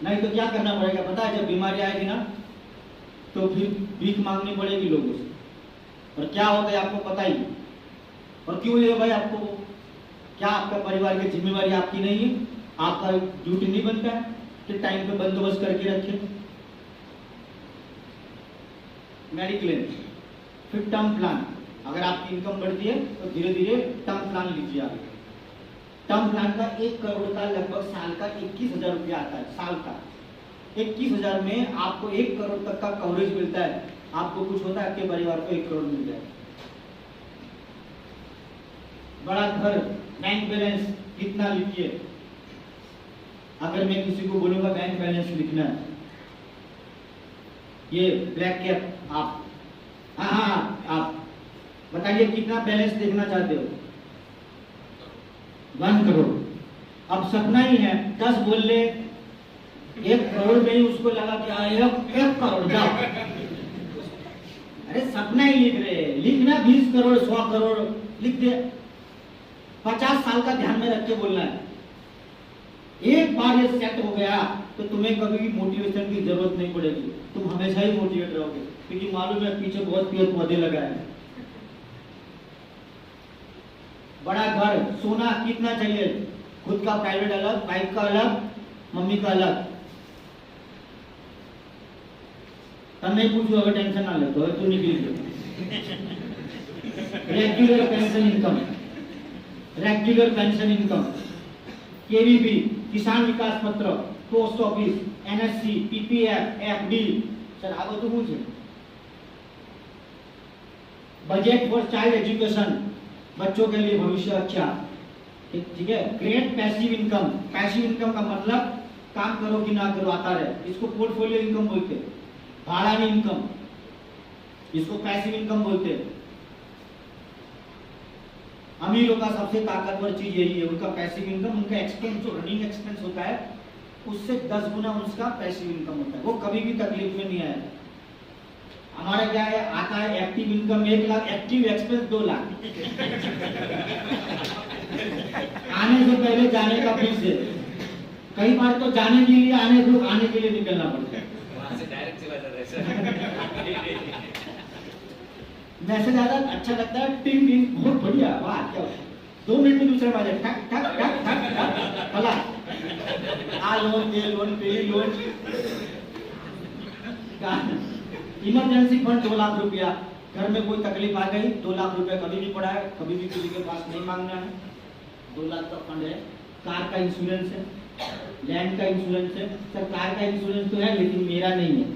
नहीं तो क्या करना पड़ेगा पता है? जब बीमारी आएगी ना, तो फिर भीख मांगनी पड़ेगी लोगों से, और क्या होता है आपको पता ही। और क्यों है भाई? आपको क्या आपका परिवार की जिम्मेवारी आपकी नहीं है? आपका ड्यूटी नहीं बनता है कि टाइम पे बंदोबस्त करके रखे? मेडिक्लेम, फिर टर्म प्लान, अगर आपकी इनकम बढ़ती है तो धीरे धीरे टर्म प्लान लीजिए आप। टर्म प्लान का 1 करोड़ का लगभग साल का 21,000 रुपया आता है, साल का 21,000 में आपको 1 करोड़ तक का कवरेज मिलता है। आपको कुछ होता है, आपके परिवार को 1 करोड़ मिल जाए। बड़ा घर, बैंक बैलेंस कितना लिखिए। अगर मैं किसी को बोलूंगा बैंक बैलेंस लिखना है, ये ब्लैक कैप, आप हाँ आप बताइए कितना बैलेंस देखना चाहते हो? 1 करोड़। अब सपना ही है, 10 बोल ले 1 करोड़ में ही उसको लगा कि आएगा 1 करोड़ जाओ। अरे सपना ही लिख रहे हैं, लिखना 20 करोड़ 100 करोड़ लिख दे। 50 साल का ध्यान में रख के बोलना है। एक बार ये सेट हो गया तो तुम्हें कभी भी मोटिवेशन की जरूरत नहीं पड़ेगी, तुम हमेशा ही मोटिवेट रहोगे, क्योंकि मालूम है पीछे बहुत पेड़ पौधे लगाए हैं। बड़ा घर, सोना कितना चाहिए, खुद का प्राइवेट अलग, वाइफ का अलग, मम्मी का अलग। तब नहीं पूछू, अगर टेंशन ना ले तो तू निकल। Regular pension income, regular pension income, KVB, Kisan Vikas Patra, post office, NSC, PPF, FD. Sir आगे तो पूछे। बजट फॉर चाइल्ड एजुकेशन, बच्चों के लिए भविष्य अच्छा, ठीक है। Create passive income, passive income का मतलब काम करो कि ना करो आता रहे, इसको पोर्टफोलियो इनकम बोलते हैं। भाड़ा में इनकम, इसको पैसिव इनकम बोलते हैं। अमीरों का सबसे ताकतवर चीज यही है, उनका पैसिव इनकम। उनका एक्सपेंस जो रनिंग एक्सपेंस होता है उससे 10 गुना उसका पैसिव इनकम होता है, वो कभी भी तकलीफ में नहीं आया। हमारा क्या है, आता है active income 1 lakh, active expense 2 lakh. आने से पहले जाने का फीस है, कई बार तो जाने के लिए आने के लिए निकलना पड़ता है। वहां से डायरेक्ट चला जाता है सर। मैसेज आ रहा अच्छा लगता है, टिंग टिंग बहुत बढ़िया, वाह क्या 2 मिनट में दूसरा बाजे ठक ठक ठक ठक ठक फला आ लोन ये लोन पे लोन। इमरजेंसी फंड 2 लाख रुपया, घर में कोई तकलीफ आ गई 2 लाख रुपया कभी भी पड़ा है, कभी भी किसी के पास नहीं मांगना है, 2 लाख का फंड है। कार का इंश्योरेंस है, लैंड का इंश्योरेंस है। सर कार का इंश्योरेंस तो है लेकिन मेरा नहीं है।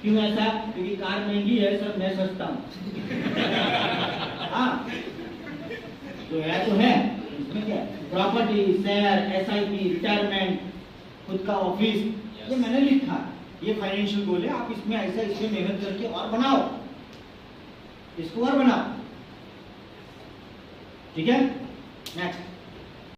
क्यों ऐसा? क्योंकि कार महंगी है सर, मैं सस्ता हूँ। हाँ तो है, इसमें क्या है? प्रॉपर्टी, शेयर, एसआईपी, रिटायरमेंट, खुद का ऑफिस, ये मैंने लिखा। ये फाइनेंशियल गोल है, आप इसमें ऐसा इसमें मेहनत करके और बनाओ, इसको और बनाओ। ठीक है, नेक्स्ट।